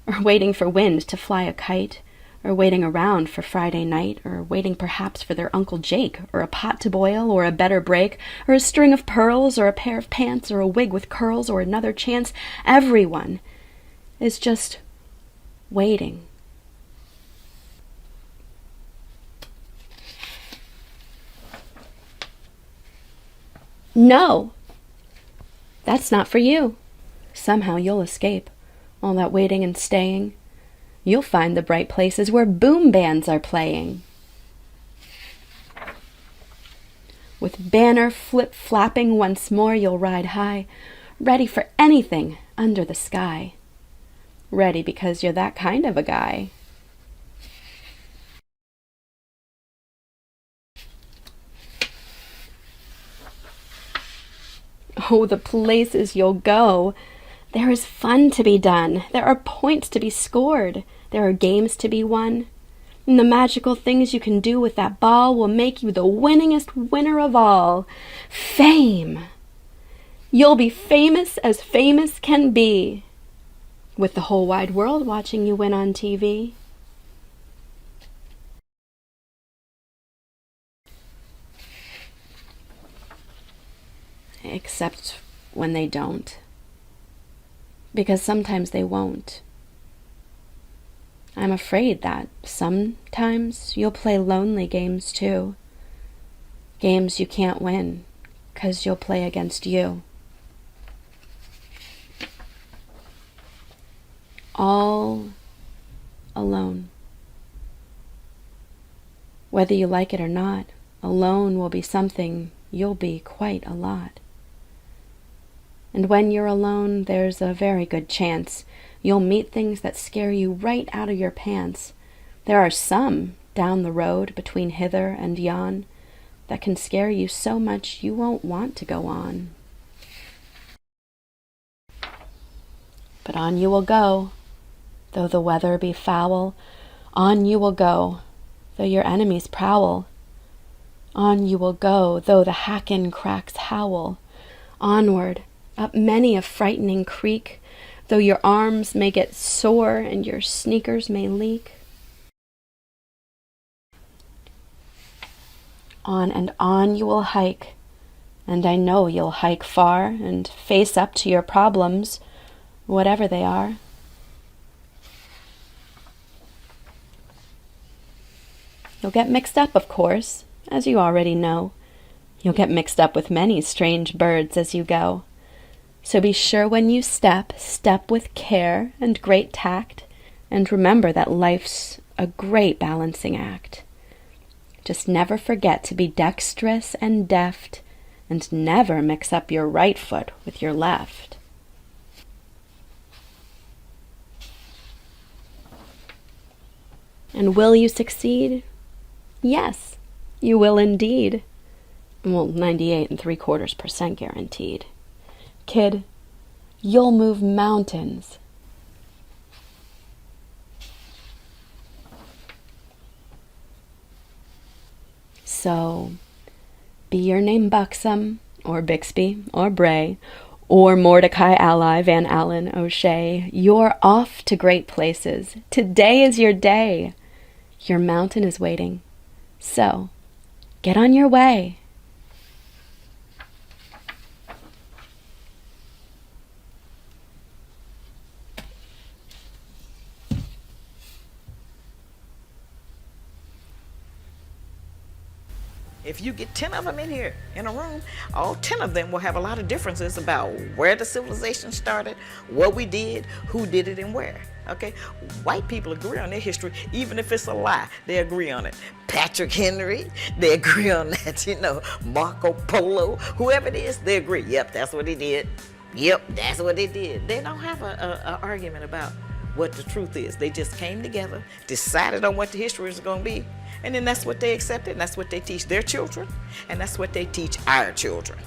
or waiting for wind to fly a kite, or waiting around for Friday night, or waiting perhaps for their Uncle Jake, or a pot to boil, or a better break, or a string of pearls, or a pair of pants, or a wig with curls, or another chance. Everyone is just waiting. No, that's not for you. Somehow you'll escape all that waiting and staying. You'll find the bright places where boom bands are playing. With banner flip-flapping once more, you'll ride high, ready for anything under the sky. Ready because you're that kind of a guy. Oh, the places you'll go. There is fun to be done. There are points to be scored. There are games to be won. And the magical things you can do with that ball will make you the winningest winner of all. Fame. You'll be famous as famous can be, with the whole wide world watching you win on TV. Except when they don't. Because sometimes they won't. I'm afraid that sometimes you'll play lonely games too. Games you can't win, 'cause you'll play against you. All alone. Whether you like it or not, alone will be something you'll be quite a lot. And when you're alone, there's a very good chance you'll meet things that scare you right out of your pants. There are some down the road between hither and yon that can scare you so much you won't want to go on. But on you will go, though the weather be foul. On you will go, though your enemies prowl. On you will go, though the hack-in cracks howl. Onward, up many a frightening creek, though your arms may get sore and your sneakers may leak. On and on you will hike, and I know you'll hike far and face up to your problems, whatever they are. You'll get mixed up, of course, as you already know. You'll get mixed up with many strange birds as you go. So be sure when you step with care and great tact, and remember that life's a great balancing act. Just never forget to be dexterous and deft, and never mix up your right foot with your left. And will you succeed? Yes, you will indeed. Well, 98.75% guaranteed. Kid, you'll move mountains. So, be your name Buxom, or Bixby, or Bray, or Mordecai Ally, Van Allen, O'Shea. You're off to great places. Today is your day. Your mountain is waiting. So, get on your way. If you get 10 of them in here in a room, all 10 of them will have a lot of differences about where the civilization started, what we did, who did it, and where. Okay? White people agree on their history, even if it's a lie, they agree on it. Patrick Henry, they agree on that, Marco Polo, whoever it is, they agree. Yep, that's what he did. Yep, that's what they did. They don't have an argument about what the truth is. They just came together, decided on what the history is going to be, and then that's what they accepted, and that's what they teach their children, and that's what they teach our children.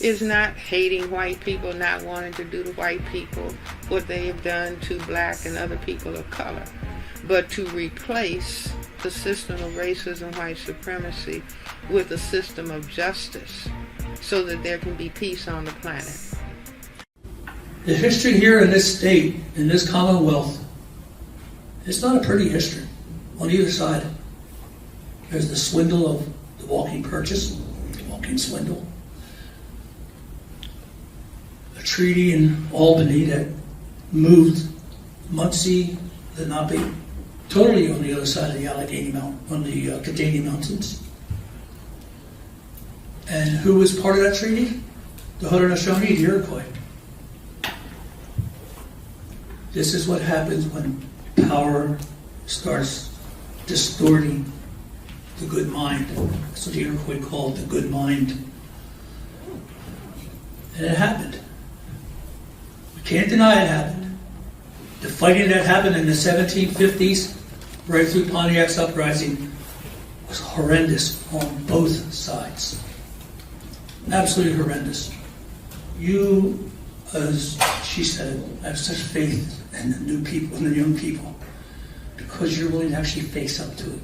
It's not hating white people, not wanting to do to white people what they have done to black and other people of color, but to replace the system of racism, white supremacy, with a system of justice so that there can be peace on the planet. The history here in this state, in this Commonwealth, It's not a pretty history. On either side, there's the swindle of the walking purchase, the walking swindle. A treaty in Albany that moved Muncie, Lenape, totally on the other side of the Allegheny Mountain, on the Catania Mountains. And who was part of that treaty? The Haudenosaunee, the Iroquois. This is what happens when power starts distorting the good mind. That's what the Iroquois called the good mind. And it happened. We can't deny it happened. The fighting that happened in the 1750s, right through Pontiac's uprising, was horrendous on both sides. Absolutely horrendous. You, as she said, have such faith in the new people, in the young people, because you're willing to actually face up to it.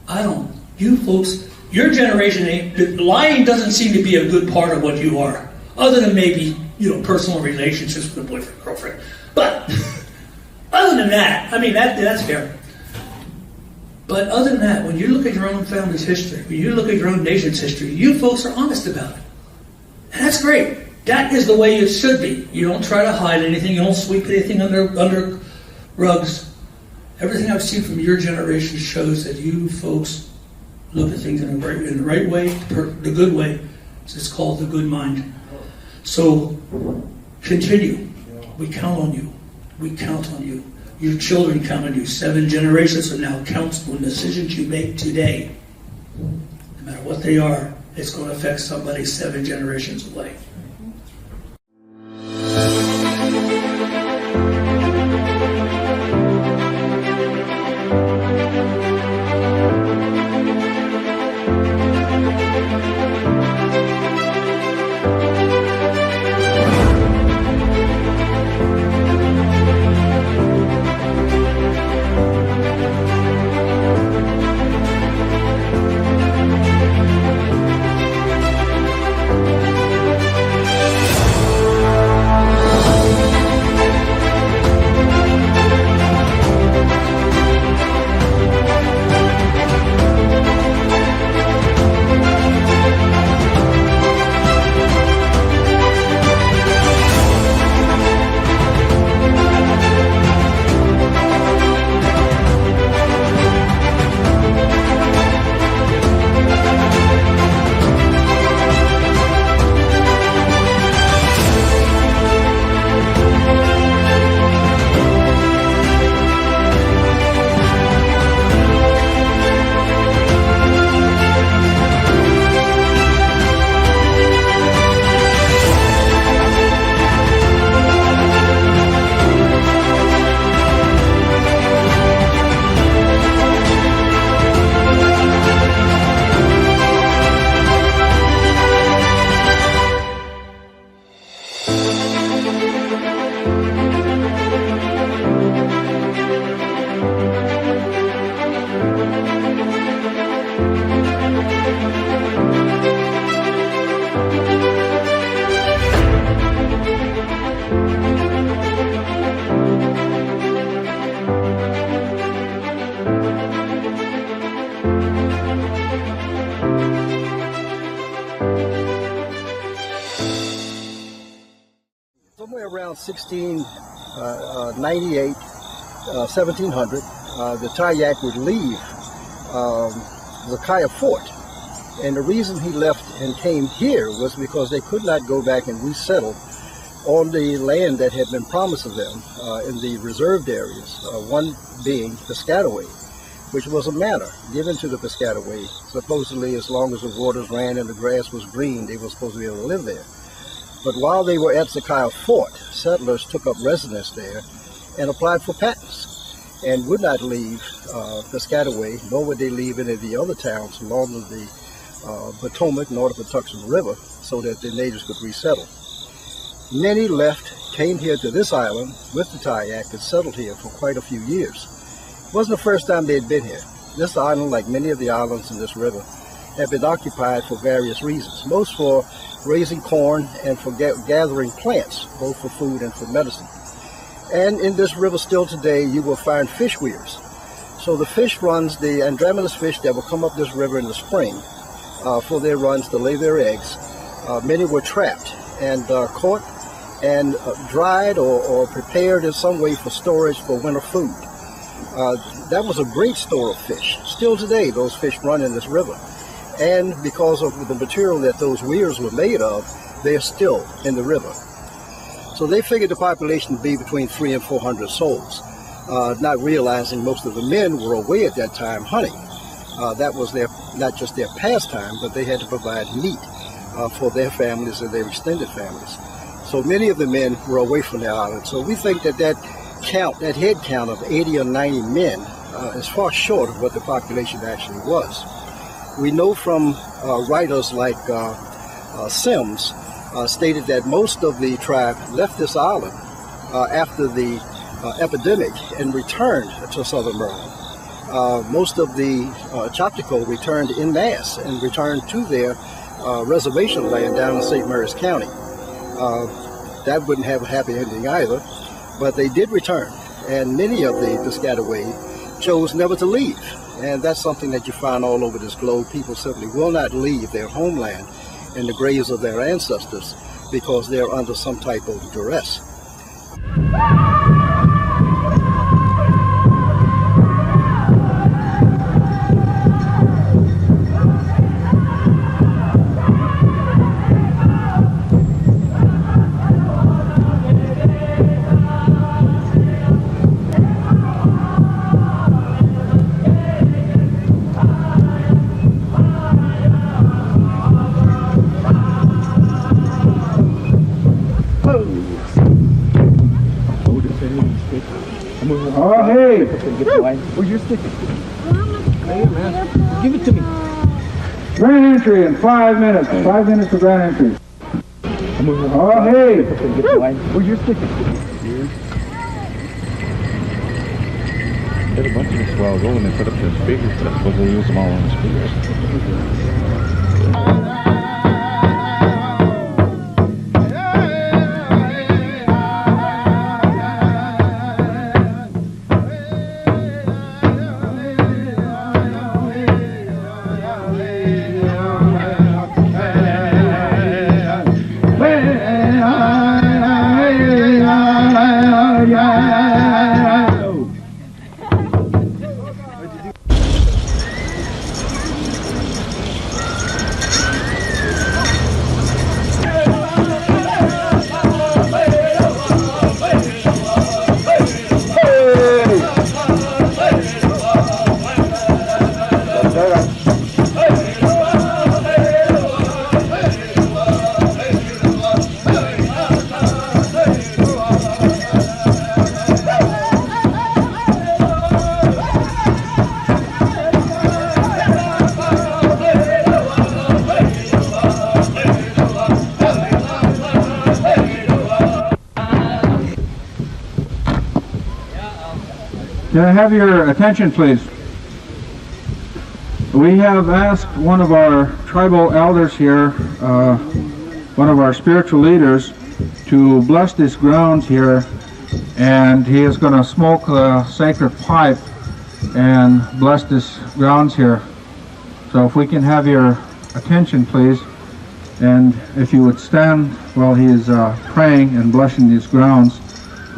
I don't. You folks, your generation, lying doesn't seem to be a good part of what you are, other than maybe, personal relationships with a boyfriend, girlfriend. But other than that, I mean, that's fair. But other than that, when you look at your own family's history, when you look at your own nation's history, you folks are honest about it. And that's great. That is the way it should be. You don't try to hide anything. You don't sweep anything under rugs. Everything I've seen from your generation shows that you folks look at things in the right way, the good way. It's called the good mind. So continue. We count on you. We count on you. Your children count on you. 7 generations from now counts on decisions you make today. No matter what they are, it's going to affect somebody 7 generations away. Somewhere around 1698, 1700, the Tayac would leave Zakaya Fort. And the reason he left and came here was because they could not go back and resettle on the land that had been promised to them in the reserved areas, one being Piscataway, which was a manor given to the Piscataway. Supposedly, as long as the waters ran and the grass was green, they were supposed to be able to live there. But while they were at Zakaya Fort, settlers took up residence there and applied for patents and would not leave Piscataway, nor would they leave any of the other towns along the Potomac, north of the Tucson River, so that the natives could resettle. Many left, came here to this island with the Tayac and settled here for quite a few years. It wasn't the first time they'd been here. This island, like many of the islands in this river, had been occupied for various reasons, most for raising corn and for gathering plants, both for food and for medicine. And in this river still today, you will find fish weirs. So the fish runs, the Andromeda fish that will come up this river in the spring for their runs to lay their eggs, many were trapped and caught and dried or prepared in some way for storage for winter food. That was a great store of fish. Still today, those fish run in this river. And because of the material that those weirs were made of, they are still in the river. So they figured the population to be between 300 and 400 souls, not realizing most of the men were away at that time hunting. That was their, not just their pastime, but they had to provide meat for their families and their extended families. So many of the men were away from the island. So we think that that head count of 80 or 90 men is far short of what the population actually was. We know from writers like Sims stated that most of the tribe left this island after the epidemic and returned to southern Maryland. Most of the Choctaw returned en masse and returned to their reservation land down in St. Mary's County. That wouldn't have a happy ending either, but they did return, and many of the Piscataway chose never to leave. And that's something that you find all over this globe. People simply will not leave their homeland and the graves of their ancestors because they're under some type of duress. Oh, hey! Where's your stick? Hey, man. Give it to me. Grand entry in 5 minutes. 5 minutes for grand entry. Oh, hey! Where's your stick? Did a bunch of this while ago when they put up their speakers. That's what they use them all on the speakers. Can I have your attention, please? We have asked one of our tribal elders here, one of our spiritual leaders, to bless these grounds here, and he is going to smoke the sacred pipe and bless these grounds here. So if we can have your attention, please, and if you would stand while he is praying and blessing these grounds,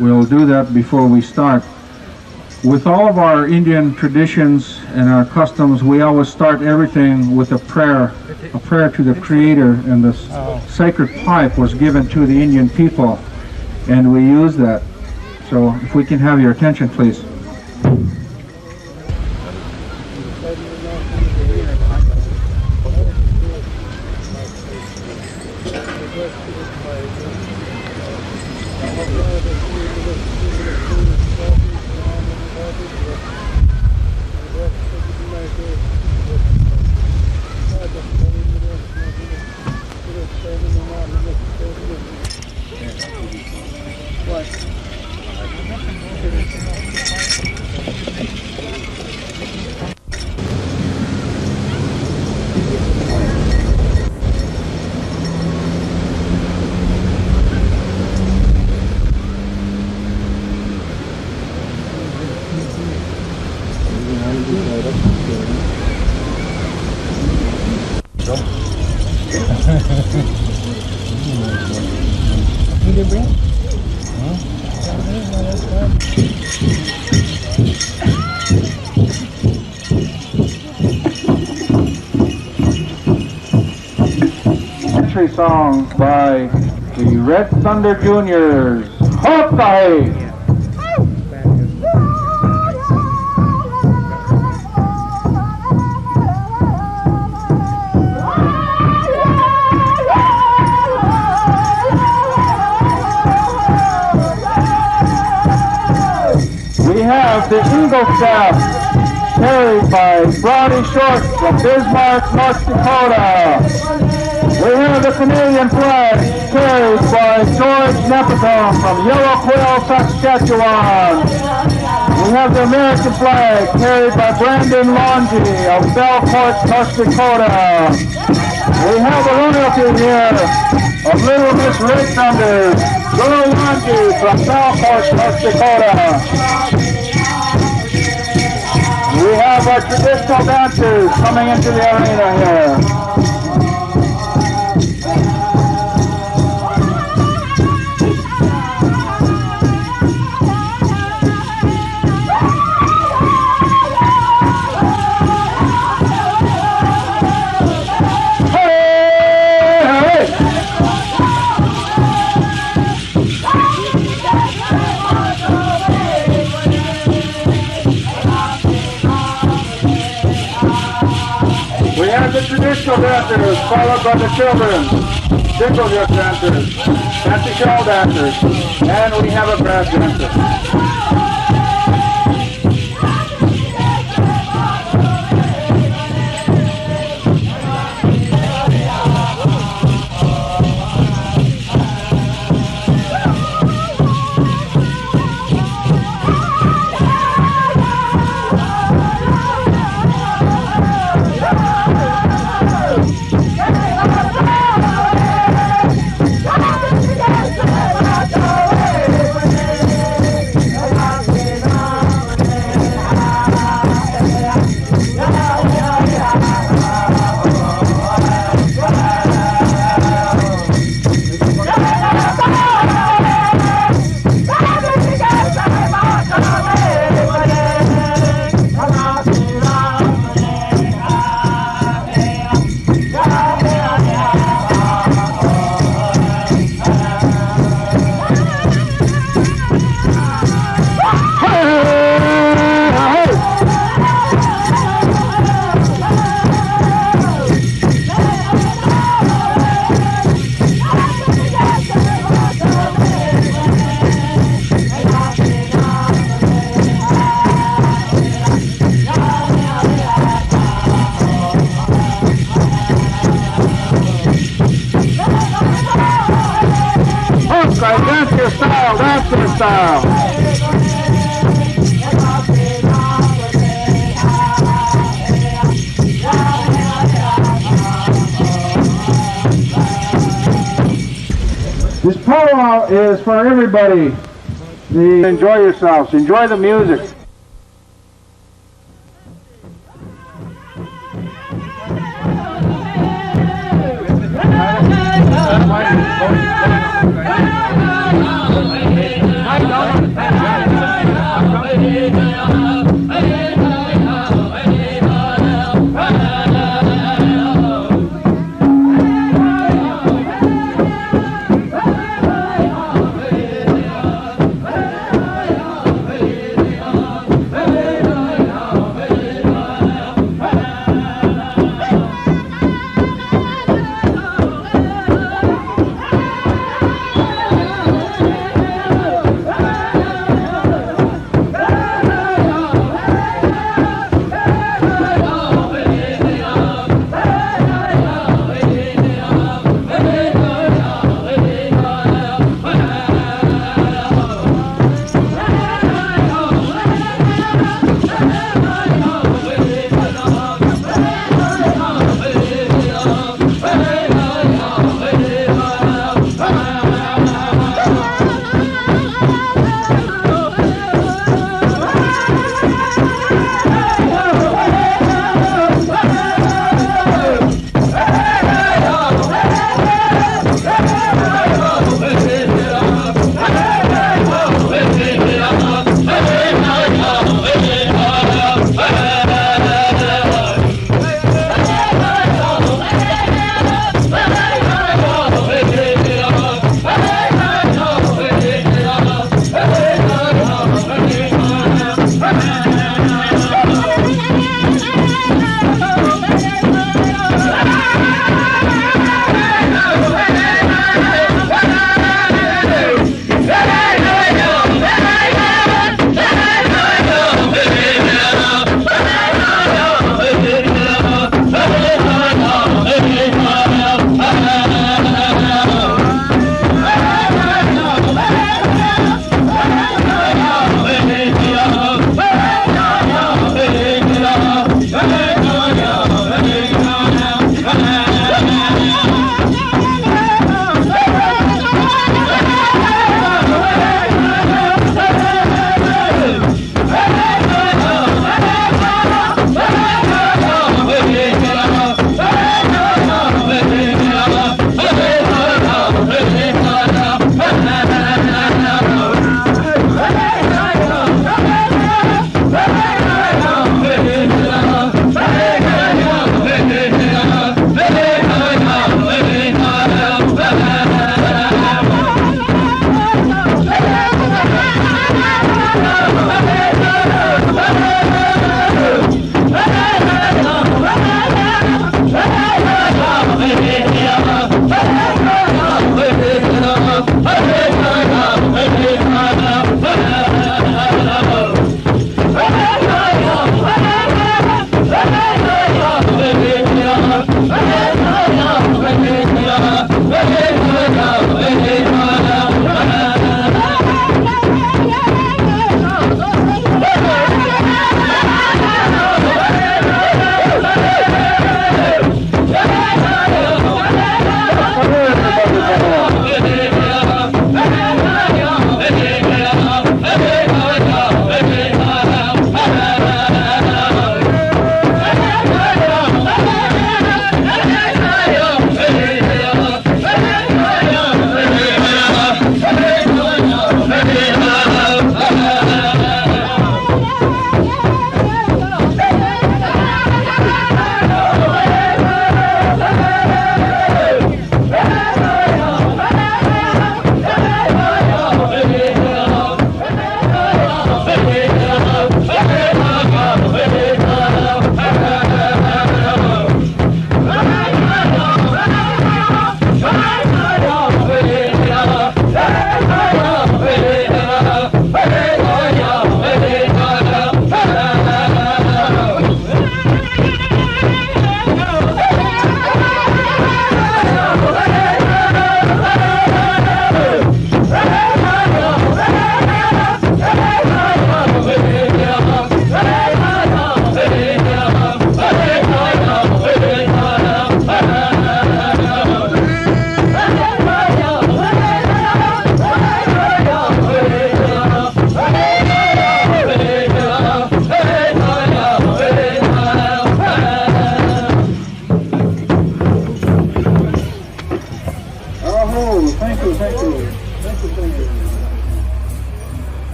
we'll do that before we start. With all of our Indian traditions and our customs, we always start everything with a prayer to the Creator, and the sacred pipe was given to the Indian people, and we use that. So if we can have your attention, please. Country song by the Red Thunder Juniors. Hawkeye! We have the Eagle Staff carried by Brownie Short from Bismarck, North Dakota. We have the Canadian flag carried by George Nepotone from Yellow Quill, Saskatchewan. We have the American flag carried by Brandon Longy of Belcourt, North Dakota. We have a royalty here of Little Miss Red Thunder, Little Longy from Belcourt, North Dakota. We have our traditional dancers coming into the arena here. The traditional dancers, followed by the children, single dress dancers, fancy shawl dancers, and we have a brass dancer. Style. This powwow is for everybody. Enjoy yourselves. Enjoy the music.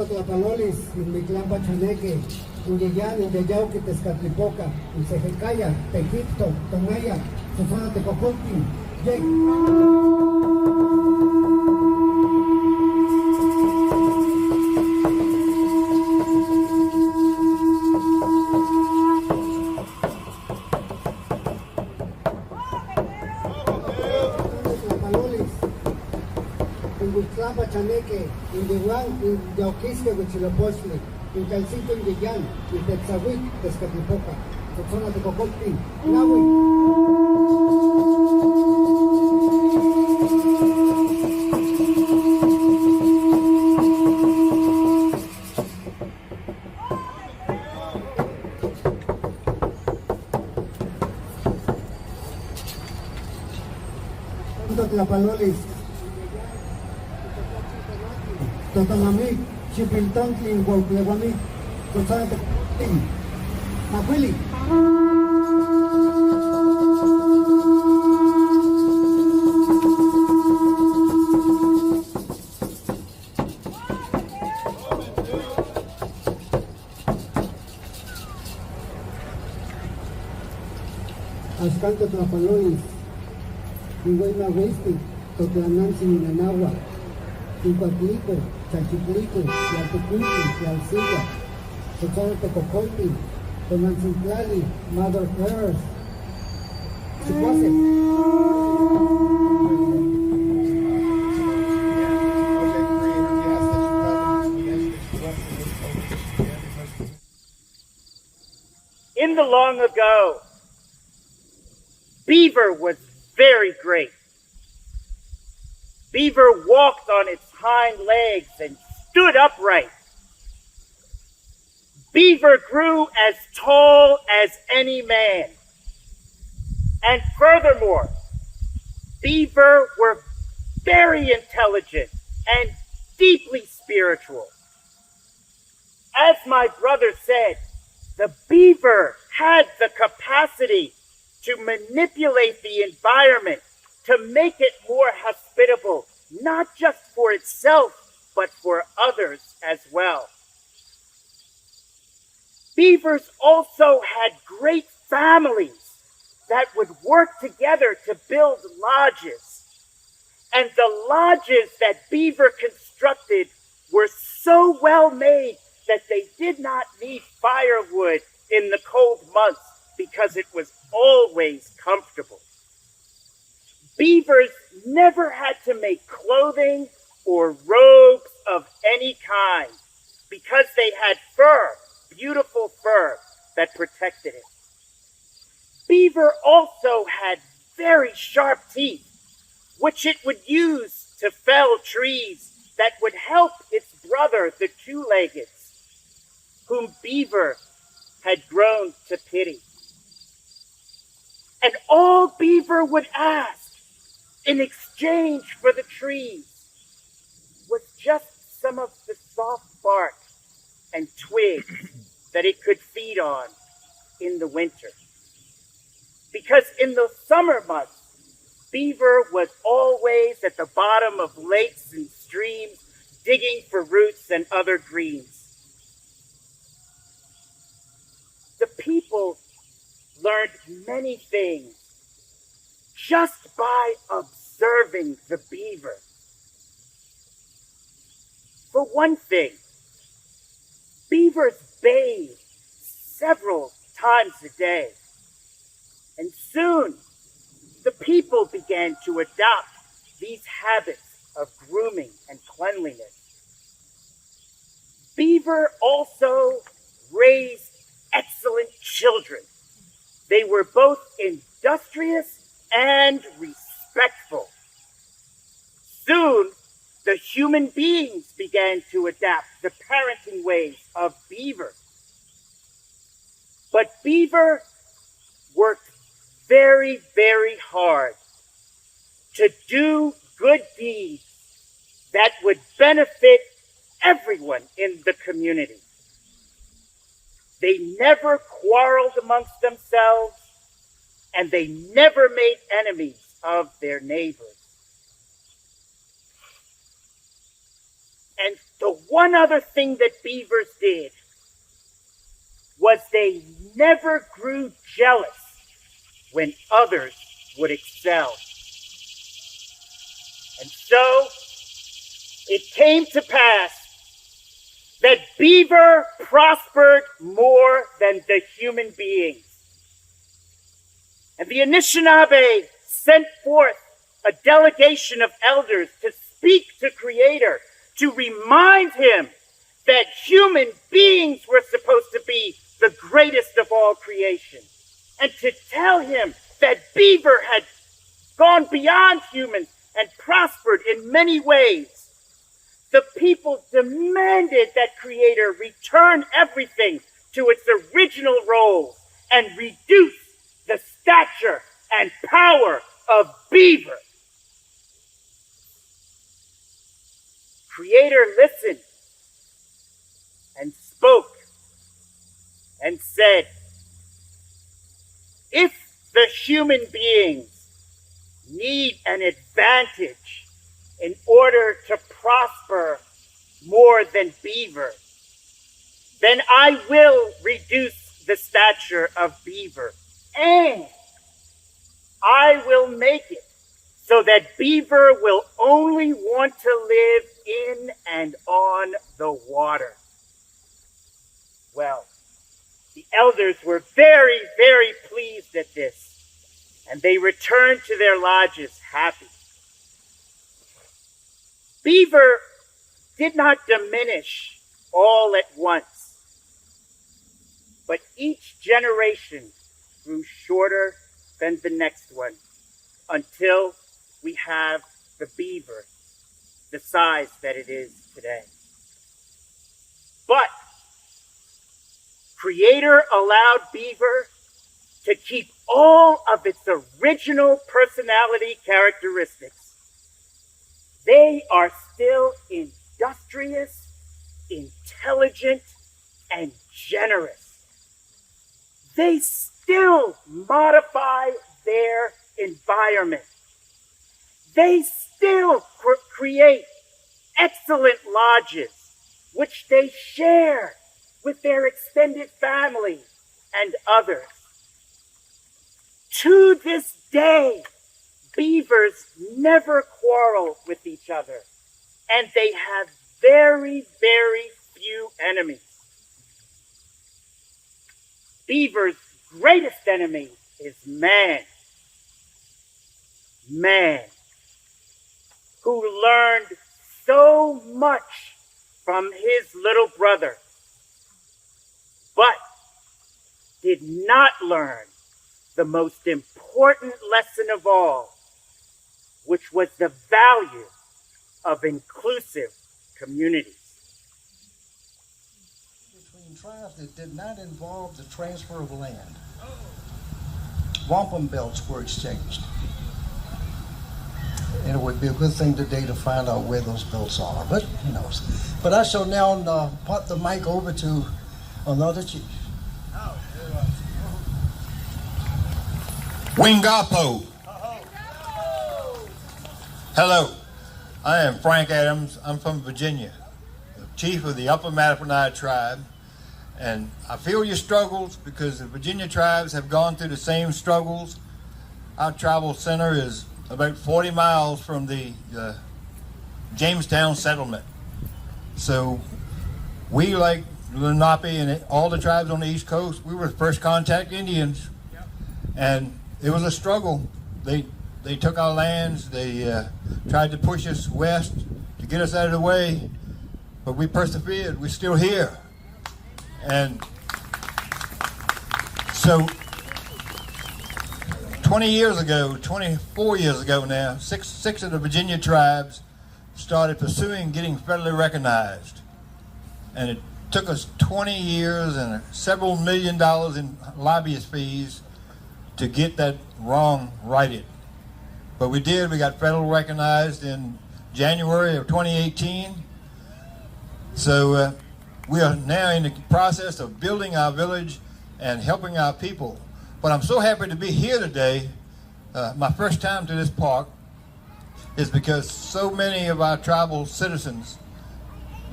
Tlapalolis, Mictlán Pachaneque, Uyeyán, Uyeyauqui, Tezcatlipoca, Ucejecaya, Tequipto, Tomaya, Susana Tecocolti, Yec. Pachaneque, in the one, in the Oquisque, which is the Pochli, in Calcito, in the Yan, in Tetzahuic, Tezcatlipoca, Zona de Cocolti, Nahui. Tlapalolis, Totamamic, Chipiltontli, Huaucleguamic, Tosana Tecocolti, Macuili. Ascanto Tlapalolis, Iguayna Huestic, Totlanansi, Minanagua, Ticuatlico, Chachiplico, Yaltecuinti, Yalcilla, Tochana Tecocolti, Tonancintlali, Mother Earth, In the long ago, Beaver was very great. Beaver walked on its hind legs and stood upright. Beaver grew as tall as any man. And furthermore, beaver were very intelligent and deeply spiritual. As my brother said, the beaver had the capacity to manipulate the environment to make it more hospitable, not just for itself, but for others as well. Beavers also had great families that would work together to build lodges. And the lodges that Beaver constructed were so well made that they did not need firewood in the cold months because it was always comfortable. Beavers never had to make clothing or robes of any kind because they had fur, beautiful fur that protected it. Beaver also had very sharp teeth, which it would use to fell trees that would help its brother, the two-leggeds, whom Beaver had grown to pity. And all Beaver would ask in exchange for the trees was just some of the soft bark and twigs that it could feed on in the winter. Because in the summer months, Beaver was always at the bottom of lakes and streams, digging for roots and other greens. The people learned many things just by observing the beaver. For one thing, beavers bathe several times a day, and soon the people began to adopt these habits of grooming and cleanliness. Beaver also raised excellent children. They were both industrious and respectful. Soon, the human beings began to adapt the parenting ways of Beaver. But Beaver worked very, very hard to do good deeds that would benefit everyone in the community. They never quarreled amongst themselves, and they never made enemies of their neighbors. And the one other thing that beavers did was they never grew jealous when others would excel. And so it came to pass that Beaver prospered more than the human beings. And the Anishinaabe sent forth a delegation of elders to speak to Creator, to remind him that human beings were supposed to be the greatest of all creation, and to tell him that Beaver had gone beyond humans and prospered in many ways. The people demanded that Creator return everything to its original roles and reduce the stature and power of Beaver. Creator listened and spoke and said, if the human beings need an advantage in order to prosper more than Beaver, then I will reduce the stature of Beaver, and I will make it so that Beaver will only want to live in and on the water. Well, the elders were very, very pleased at this, and they returned to their lodges happy. Beaver did not diminish all at once, but each generation grew shorter than the next one until we have the beaver the size that it is today. But Creator allowed Beaver to keep all of its original personality characteristics. They are still industrious, intelligent, and generous. They still modify their environment. They still create excellent lodges, which they share with their extended family and others. To this day, beavers never quarrel with each other, and they have very, very few enemies. Beavers greatest enemy is man. Man, who learned so much from his little brother, but did not learn the most important lesson of all, which was the value of inclusive communities. Between tribes that did not involve the transfer of land, wampum belts were exchanged. And it would be a good thing today to find out where those belts are, but who knows. But I shall now put the mic over to another chief. Wingapo. Hello, I am Frank Adams. I'm from Virginia, the chief of the Upper Mattaponi tribe. And I feel your struggles because the Virginia tribes have gone through the same struggles. Our tribal center is about 40 miles from the Jamestown settlement. So we, like Lenape and all the tribes on the East Coast, we were the first contact Indians. And it was a struggle. They took our lands, they tried to push us west to get us out of the way, but we persevered, we're still here. And so 24 years ago now, six of the Virginia tribes started pursuing getting federally recognized. And it took us 20 years and several $1 million in lobbyist fees to get that wrong righted. But we did, we got federally recognized in January of 2018. So we are now in the process of building our village and helping our people. But I'm so happy to be here today. My first time to this park is because so many of our tribal citizens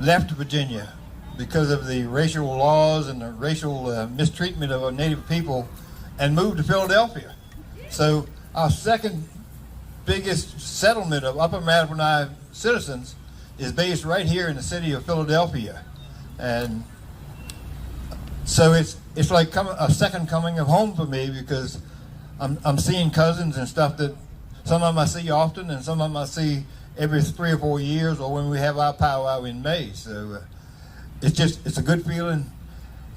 left Virginia because of the racial laws and the racial mistreatment of our native people and moved to Philadelphia. So our second biggest settlement of Upper Mattaponi citizens is based right here in the city of Philadelphia. And so it's like a second coming of home for me because I'm seeing cousins and stuff that some of them I see often and some of them I see every 3 or 4 years or when we have our powwow in May. So it's a good feeling,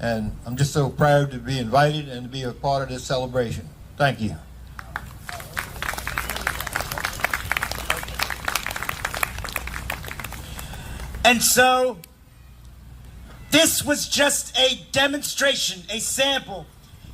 and I'm just so proud to be invited and to be a part of this celebration. Thank you. And so, this was just a demonstration, a sample,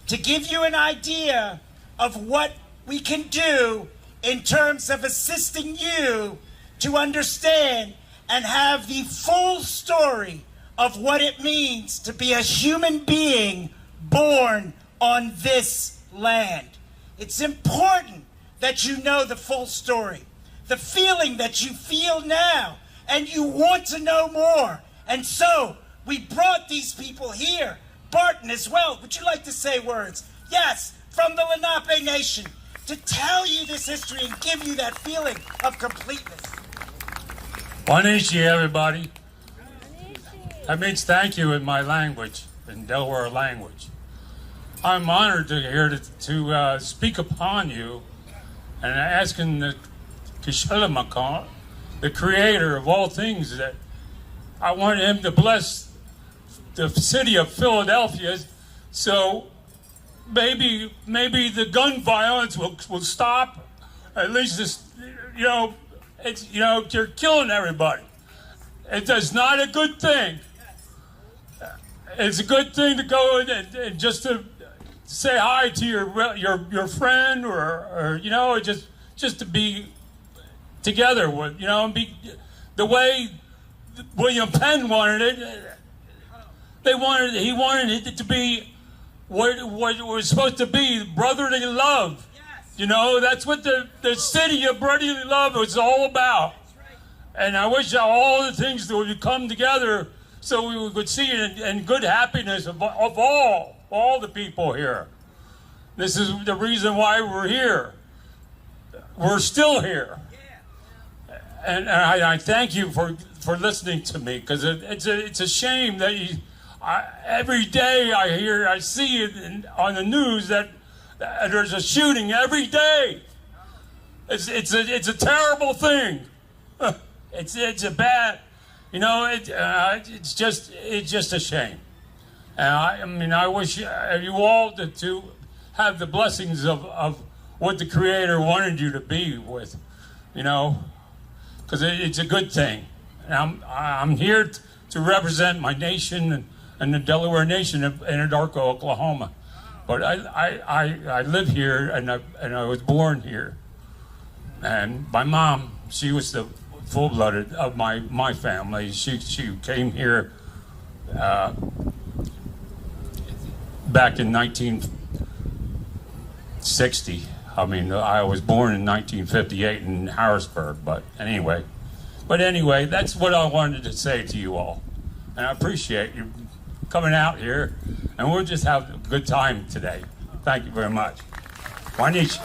to give you an idea of what we can do in terms of assisting you to understand and have the full story of what it means to be a human being born on this land. It's important that you know the full story, the feeling that you feel now, and you want to know more. And so we brought these people here. Barton as well, would you like to say words? Yes, from the Lenape Nation, to tell you this history and give you that feeling of completeness. Wanishi, everybody. That means thank you in my language, in Delaware language. I'm honored to here to speak upon you and asking the Kishilamakon, the creator of all things, that I want him to bless the city of Philadelphia, so maybe the gun violence will stop. At least this, you're killing everybody. It's not a good thing. It's a good thing to go and just to say hi to your friend or just to be together with, and be the way William Penn wanted it. He wanted it to be what it was supposed to be, brotherly love. That's what the city of brotherly love was all about. And I wish all the things that would come together so we could see it in good happiness of all the people here. This is the reason why we're here. We're still here. And I thank you for listening to me, because it's a shame that every day I see it on the news that there's a shooting every day. It's a terrible thing. It's a bad, it's just a shame. And I wish you all to have the blessings of what the Creator wanted you to be with, because it's a good thing. And I'm here to represent my nation and the Delaware Nation in Anadarko, Oklahoma. But I live here and I was born here. And my mom, she was the full-blooded of my family. She came here back in 1960. I mean, I was born in 1958 in Harrisburg, but anyway, that's what I wanted to say to you all. And I appreciate you coming out here, and we'll just have a good time today. Thank you very much. Wanishi.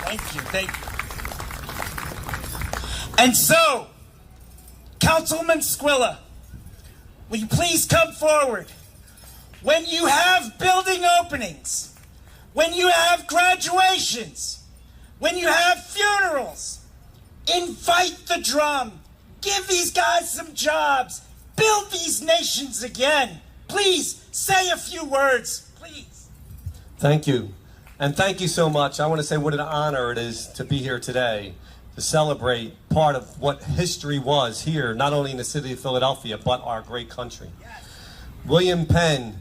Thank you. And so, Councilman Squilla, will you please come forward? When you have building openings, when you have graduations, when you have funerals, invite the drum. Give these guys some jobs. Build these nations again. Please say a few words, please. Thank you. And thank you so much. I want to say what an honor it is to be here today to celebrate part of what history was here, not only in the city of Philadelphia, but our great country. William Penn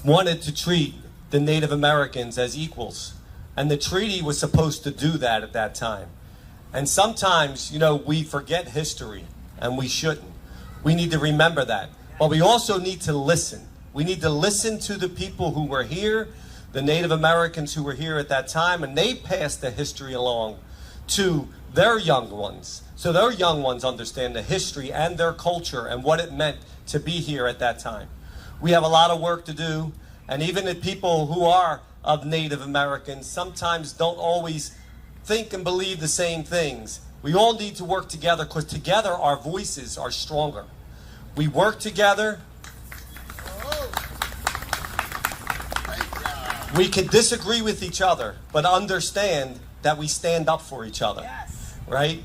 wanted to treat the Native Americans as equals, and the treaty was supposed to do that at that time. And sometimes, we forget history, and we shouldn't. We need to remember that. But we also need to listen. We need to listen to the people who were here, the Native Americans who were here at that time, and they passed the history along to their young ones. So their young ones understand the history and their culture and what it meant to be here at that time. We have a lot of work to do, and even the people who are of Native Americans sometimes don't always think and believe the same things. We all need to work together, because together our voices are stronger. We work together. We can disagree with each other, but understand that we stand up for each other, right?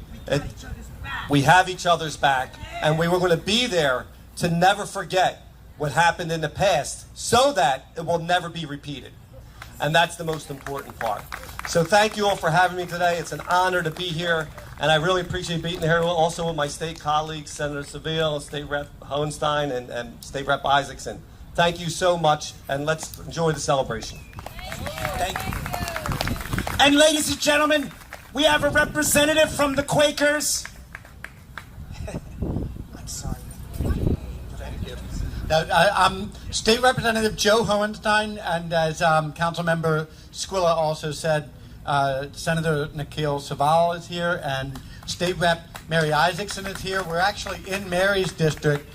We have each other's back, and we were going to be there to never forget what happened in the past so that it will never be repeated. And that's the most important part. So thank you all for having me today. It's an honor to be here, and I really appreciate being here also with my state colleagues, Senator Seville, State Rep Hohenstein, and State Rep Isaacson. Thank you so much, and let's enjoy the celebration. Thank you. And ladies and gentlemen, we have a representative from the Quakers. I'm sorry. I'm State Representative Joe Hohenstein, and as Councilmember Squilla also said, Senator Nikhil Saval is here, and State Rep Mary Isaacson is here. We're actually in Mary's district.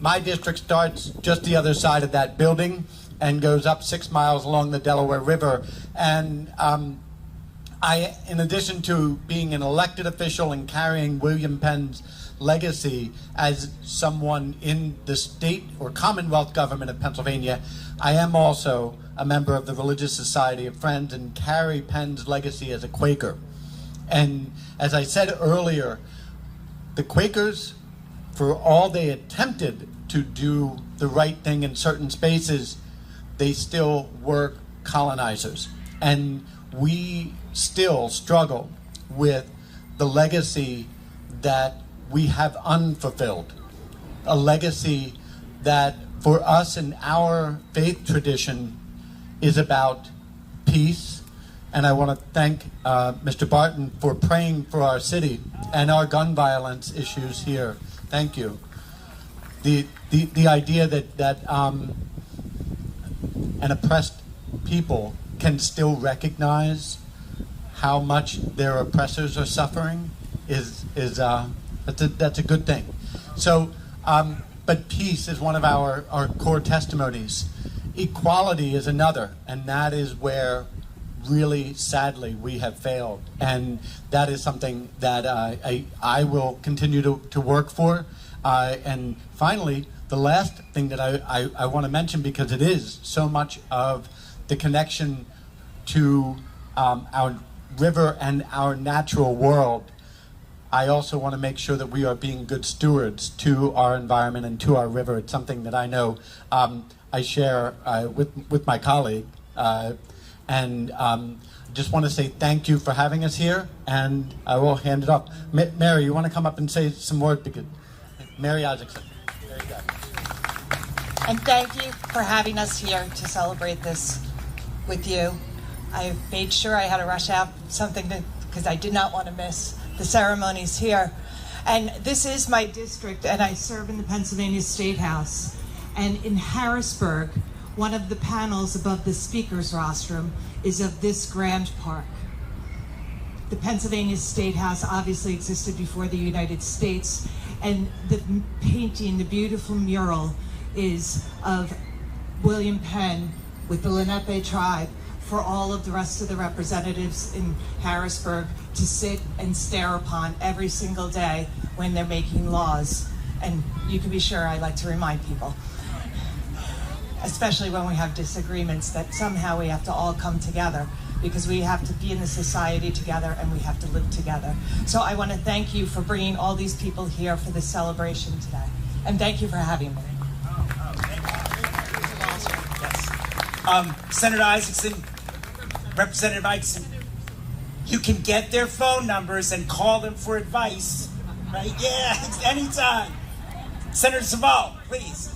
My district starts just the other side of that building and goes up 6 miles along the Delaware River. And I, in addition to being an elected official and carrying William Penn's legacy as someone in the state or Commonwealth government of Pennsylvania, I am also a member of the Religious Society of Friends and carry Penn's legacy as a Quaker. And as I said earlier, the Quakers, for all they attempted to do the right thing in certain spaces, they still were colonizers. And we still struggle with the legacy that we have unfulfilled. A legacy that for us in our faith tradition is about peace. And I want to thank Mr. Barton for praying for our city and our gun violence issues here. Thank you. The idea that an oppressed people can still recognize how much their oppressors are suffering that's a good thing. So, but peace is one of our core testimonies. Equality is another, and that is where really sadly we have failed, and that is something that I will continue to work for. And finally, the last thing that I want to mention, because it is so much of the connection to our river and our natural world, I also want to make sure that we are being good stewards to our environment and to our river. It's something that I know I share with my colleague. Just want to say thank you for having us here, and I will hand it off. Mary, you want to come up and say some words? Because Mary Isaacson. There you go. And thank you for having us here to celebrate this with you. I made sure I had to rush out because I did not want to miss the ceremonies here. And this is my district, and I serve in the Pennsylvania State House. And in Harrisburg, one of the panels above the speaker's rostrum is of this grand park. The Pennsylvania State House obviously existed before the United States, and the painting, the beautiful mural, is of William Penn with the Lenape tribe for all of the rest of the representatives in Harrisburg to sit and stare upon every single day when they're making laws. And you can be sure I like to remind people, especially when we have disagreements, that somehow we have to all come together, because we have to be in the society together and we have to live together. So I want to thank you for bringing all these people here for this celebration today. And thank you for having me. Senator Isaacson, Representative Isaacson, you can get their phone numbers and call them for advice, right? Yeah, anytime. Senator Saval, please.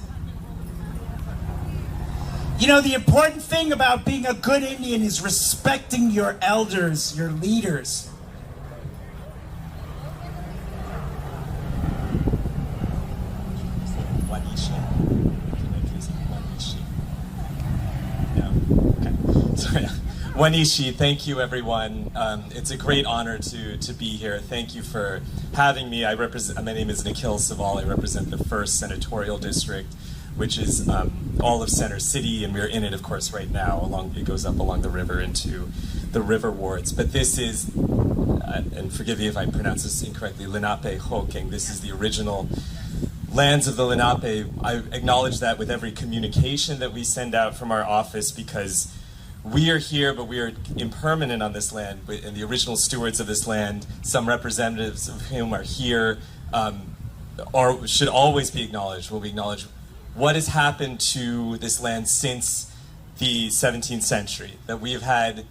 You know, the important thing about being a good Indian is respecting your elders, your leaders. Wanishi, thank you, everyone. It's a great honor to be here. Thank you for having me. My name is Nikhil Saval. I represent the 1st Senatorial District, which is all of Center City, and we're in it, of course, right now. It goes up along the river into the river wards. But this is, and forgive me if I pronounce this incorrectly, Lenape Hoking. This is the original lands of the Lenape. I acknowledge that with every communication that we send out from our office, because we are here, but we are impermanent on this land, and the original stewards of this land, some representatives of whom are here, should always be acknowledged. Will we acknowledge what has happened to this land since the 17th century? That we have had,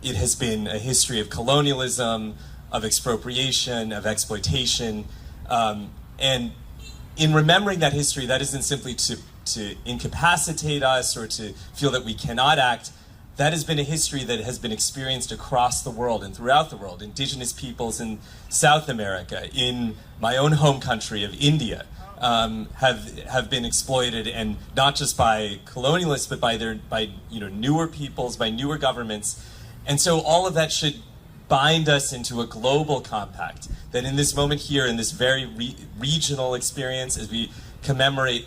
it has been a history of colonialism, of expropriation, of exploitation, and in remembering that history, that isn't simply to incapacitate us or to feel that we cannot act. That has been a history that has been experienced across the world and throughout the world. Indigenous peoples in South America, in my own home country of India, have been exploited, and not just by colonialists, but by newer peoples, by newer governments. And so all of that should bind us into a global compact, that in this moment here, in this very regional experience, as we commemorate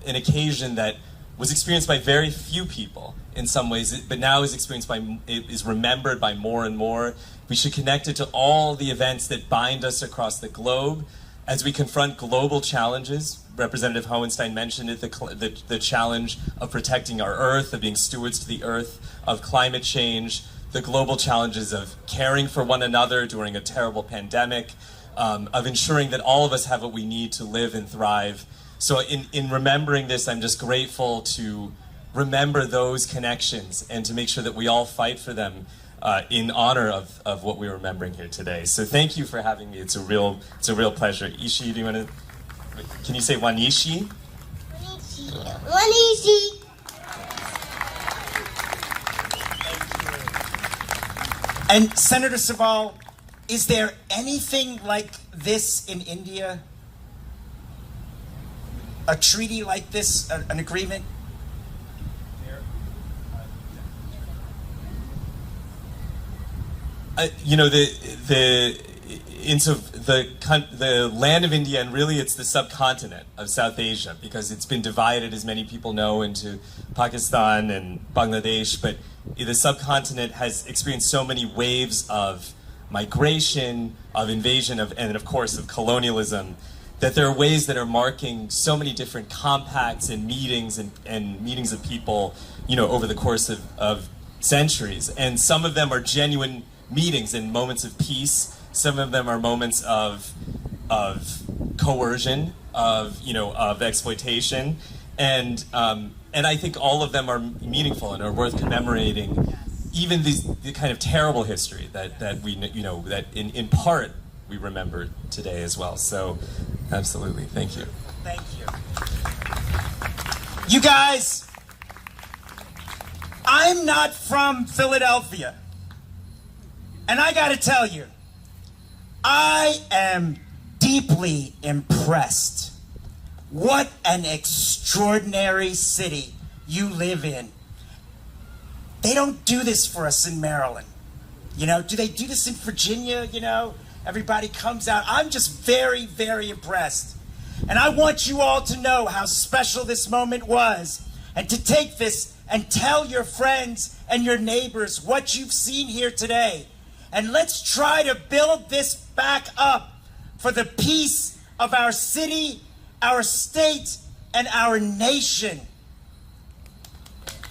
an occasion that was experienced by very few people in some ways, but now is remembered by more and more. We should connect it to all the events that bind us across the globe as we confront global challenges. Representative Hohenstein mentioned it, the challenge of protecting our earth, of being stewards to the earth, of climate change, the global challenges of caring for one another during a terrible pandemic, of ensuring that all of us have what we need to live and thrive. So in remembering this, I'm just grateful to remember those connections and to make sure that we all fight for them in honor of what we're remembering here today. So thank you for having me. It's a real pleasure. Ishi, do you want to, can you say Wanishi? Wanishi. And Senator Saval, is there anything like this in India? A treaty like this, an agreement? The land of India, and really it's the subcontinent of South Asia, because it's been divided, as many people know, into Pakistan and Bangladesh, but the subcontinent has experienced so many waves of migration, of invasion, and of course of colonialism, that there are ways that are marking so many different compacts and meetings and meetings of people, over the course of centuries. And some of them are genuine meetings and moments of peace. Some of them are moments of coercion, of exploitation. And I think all of them are meaningful and are worth commemorating. Even the kind of terrible history that we, that in part we remember today as well. So, absolutely, thank you. Thank you. You guys, I'm not from Philadelphia. And I gotta tell you, I am deeply impressed. What an extraordinary city you live in. They don't do this for us in Maryland. Do they do this in Virginia? Everybody comes out. I'm just very, very impressed. And I want you all to know how special this moment was, and to take this and tell your friends and your neighbors what you've seen here today. And let's try to build this back up for the peace of our city, our state, and our nation.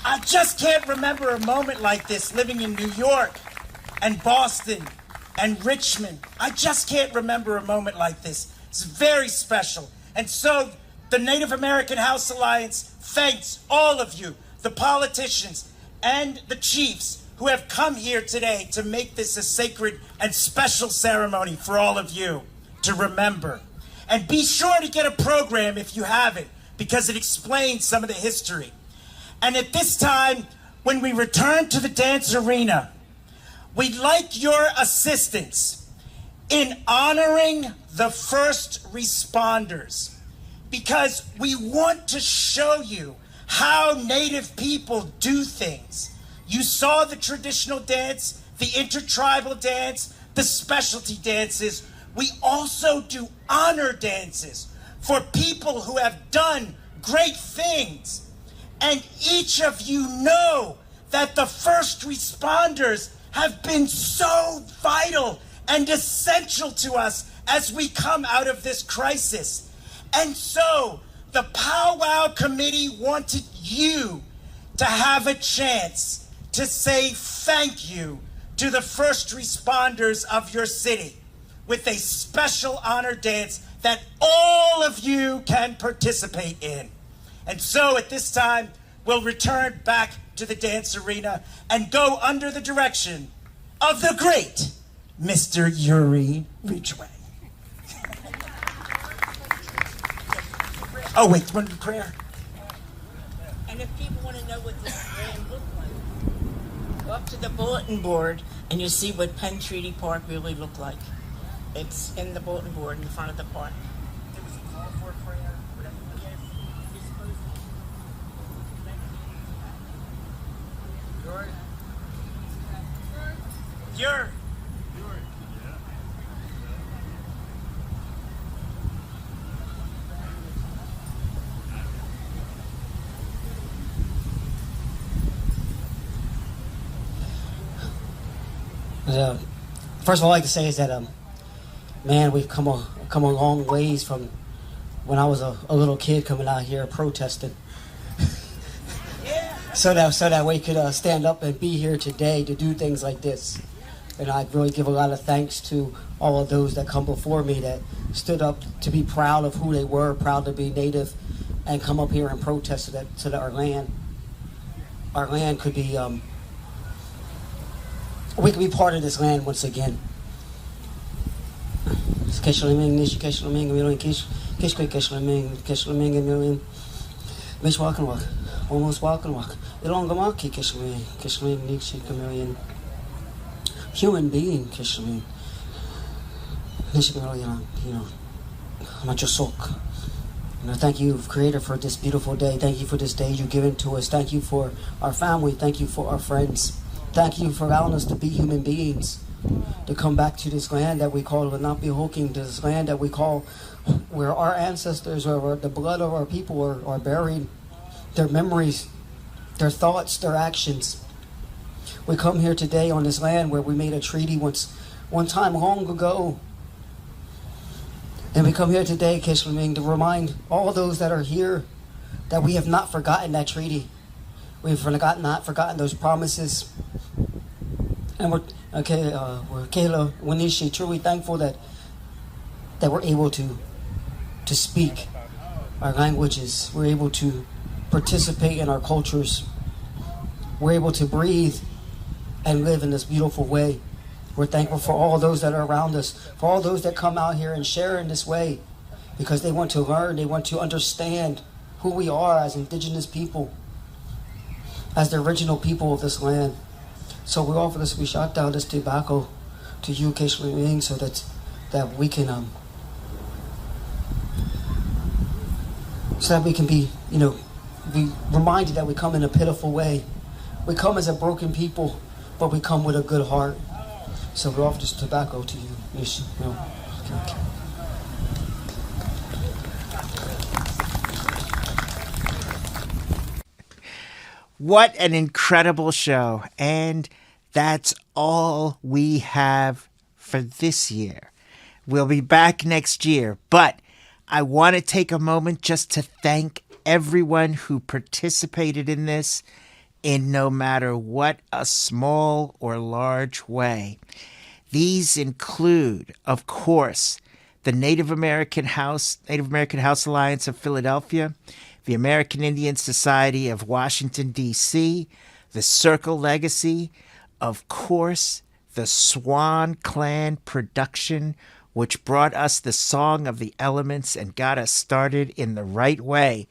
I just can't remember a moment like this living in New York and Boston and Richmond. I just can't remember a moment like this. It's very special. And so the Native American House Alliance thanks all of you, the politicians and the chiefs who have come here today to make this a sacred and special ceremony for all of you to remember. And be sure to get a program if you haven't, because it explains some of the history. And at this time, when we return to the dance arena, we'd like your assistance in honoring the first responders, because we want to show you how Native people do things. You saw the traditional dance, the intertribal dance, the specialty dances. We also do honor dances for people who have done great things. And each of you know that the first responders have been so vital and essential to us as we come out of this crisis. And so the Powwow Committee wanted you to have a chance to say thank you to the first responders of your city with a special honor dance that all of you can participate in. And so at this time, we'll return back to the dance arena and go under the direction of the great Mr. Yuri Ridgway. Oh, wait, one prayer. And if people want to know what this land looked like, go up to the bulletin board and you'll see what Penn Treaty Park really looked like. It's in the bulletin board in front of the park. There was a call for a prayer. You're first of all, I'd like to say is that, man, we've come a long ways from when I was a little kid coming out here protesting. So that we could stand up and be here today to do things like this. And I really give a lot of thanks to all of those that come before me that stood up to be proud of who they were, proud to be Native, and come up here and protest so that our land could be, we could be part of this land once again. Almost walking walk. Human being, Kishmin. Thank you, Creator, for this beautiful day. Thank you for this day you've given to us. Thank you for our family. Thank you for our friends. Thank you for allowing us to be human beings, to come back to this land that we call Lenape-Hoking, to this land that we call where our ancestors or the blood of our people are buried, their memories, their thoughts, their actions. We come here today on this land where we made a treaty one time long ago And we come here today, Kishlaming, to remind all those that are here that we have not forgotten that treaty. We've not forgotten those promises. And we're Kayla Wanishi truly thankful that we're able to speak our languages. We're able to participate in our cultures. We're able to breathe and live in this beautiful way. We're thankful for all those that are around us, for all those that come out here and share in this way, because they want to learn, they want to understand who we are as indigenous people, as the original people of this land. So we offer this, we shot down this tobacco to you, Kishlaming, so that we can be, be reminded that we come in a pitiful way. We come as a broken people, but we come with a good heart. So we offer this tobacco to you. What an incredible show. And that's all we have for this year. We'll be back next year, but I want to take a moment just to thank everyone who participated in this in no matter what a small or large way. These include, of course, the Native American House Alliance of Philadelphia, the American Indian Society of Washington, D.C., the Circle Legacy, of course, the Swan Clan production, which brought us the Song of the Elements and got us started in the right way,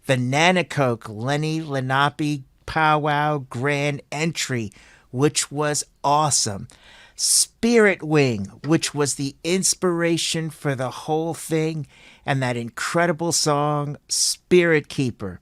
the Nanacoke Lenni Lenape Powwow Grand Entry, which was awesome, Spirit Wing, which was the inspiration for the whole thing, and that incredible song, Spirit Keeper,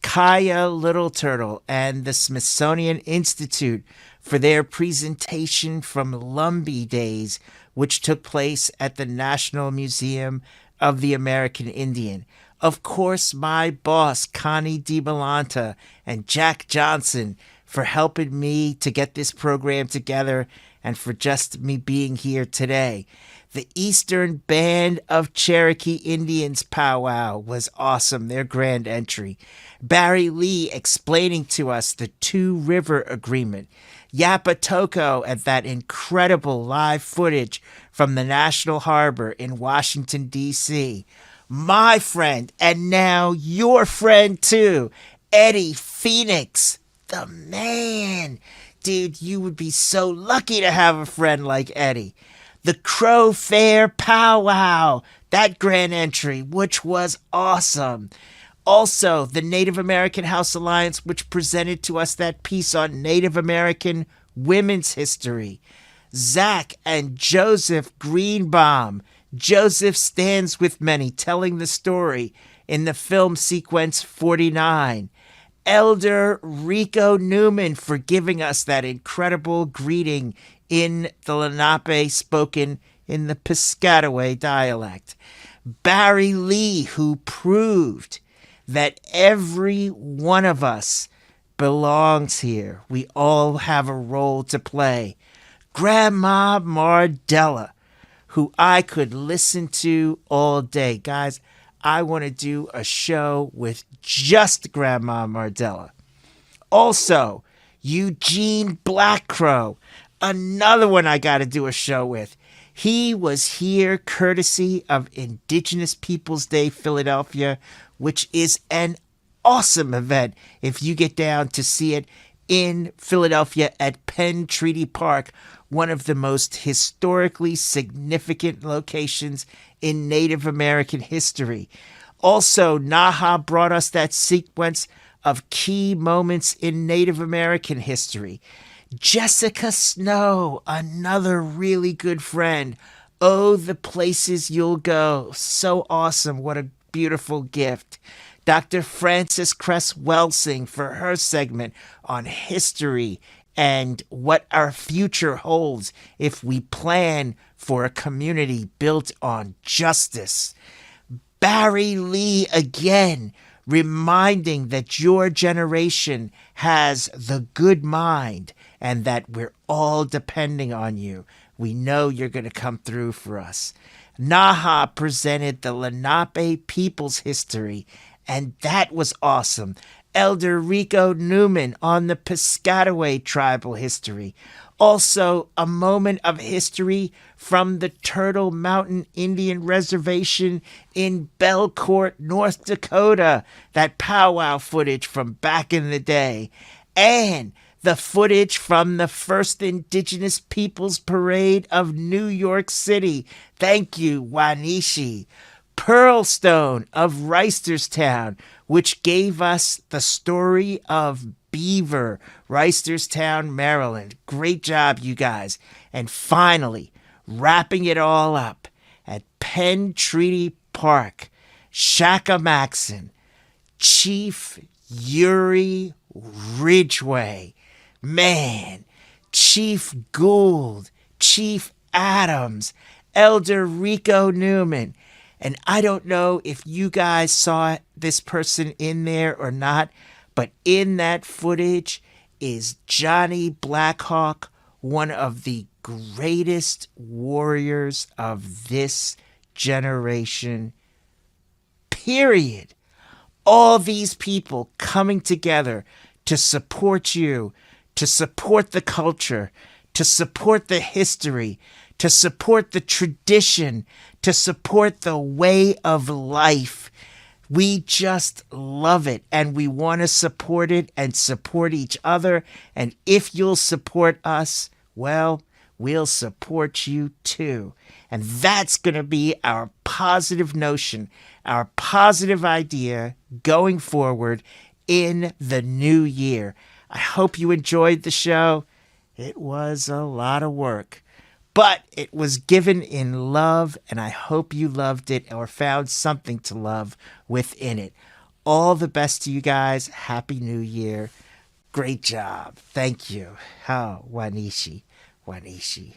Kaya Little Turtle and the Smithsonian Institute for their presentation from Lumbee Days, which took place at the National Museum of the American Indian. Of course, my boss, Connie DiBalanta, and Jack Johnson for helping me to get this program together and for just me being here today. The Eastern Band of Cherokee Indians powwow was awesome, their grand entry. Barry Lee explaining to us the Two River Agreement. Yapatoko at that incredible live footage from the National Harbor in Washington, D.C. My friend, and now your friend too, Eddie Phoenix, the man. Dude, you would be so lucky to have a friend like Eddie. The Crow Fair Powwow, that grand entry, which was awesome. Also, the Native American House Alliance, which presented to us that piece on Native American women's history. Zach and Joseph Greenbaum. Joseph stands with many, telling the story in the film sequence 49. Elder Rico Newman for giving us that incredible greeting in the Lenape spoken in the Piscataway dialect. Barry Lee, who proved that every one of us belongs here. We all have a role to play. Grandma Mardella, who I could listen to all day. Guys, I want to do a show with just Grandma Mardella. Also, Eugene Blackcrow, another one I got to do a show with. He was here courtesy of Indigenous Peoples Day Philadelphia, which is an awesome event if you get down to see it in Philadelphia at Penn Treaty Park, one of the most historically significant locations in Native American history. Also, Naha brought us that sequence of key moments in Native American history. Jessica Snow, another really good friend. Oh, the places you'll go. So awesome. What a beautiful gift. Dr. Frances Cress Welsing for her segment on history and what our future holds if we plan for a community built on justice. Barry Lee again, reminding that your generation has the good mind and that we're all depending on you. We know you're going to come through for us. Naha presented the Lenape people's history, and that was awesome. Elder Rico Newman on the Piscataway tribal history. Also, a moment of history from the Turtle Mountain Indian Reservation in Belcourt, North Dakota. That powwow footage from back in the day. And the footage from the first Indigenous Peoples Parade of New York City. Thank you, Wanishi. Pearlstone of Reisterstown, which gave us the story of Beaver, Reisterstown, Maryland. Great job, you guys. And finally, wrapping it all up at Penn Treaty Park, Shakamaxon, Chief Yuri Ridgway. Man, Chief Gould, Chief Adams, Elder Rico Newman. And I don't know if you guys saw this person in there or not, but in that footage is Johnny Blackhawk, one of the greatest warriors of this generation, period. All these people coming together to support you, to support the culture, to support the history, to support the tradition, to support the way of life. We just love it, and we want to support it and support each other. And if you'll support us, well, we'll support you too. And that's going to be our positive notion, our positive idea going forward in the new year. I hope you enjoyed the show. It was a lot of work, but it was given in love, and I hope you loved it or found something to love within it. All the best to you guys. Happy New Year. Great job. Thank you. Oh, Wanishi. Wanishi.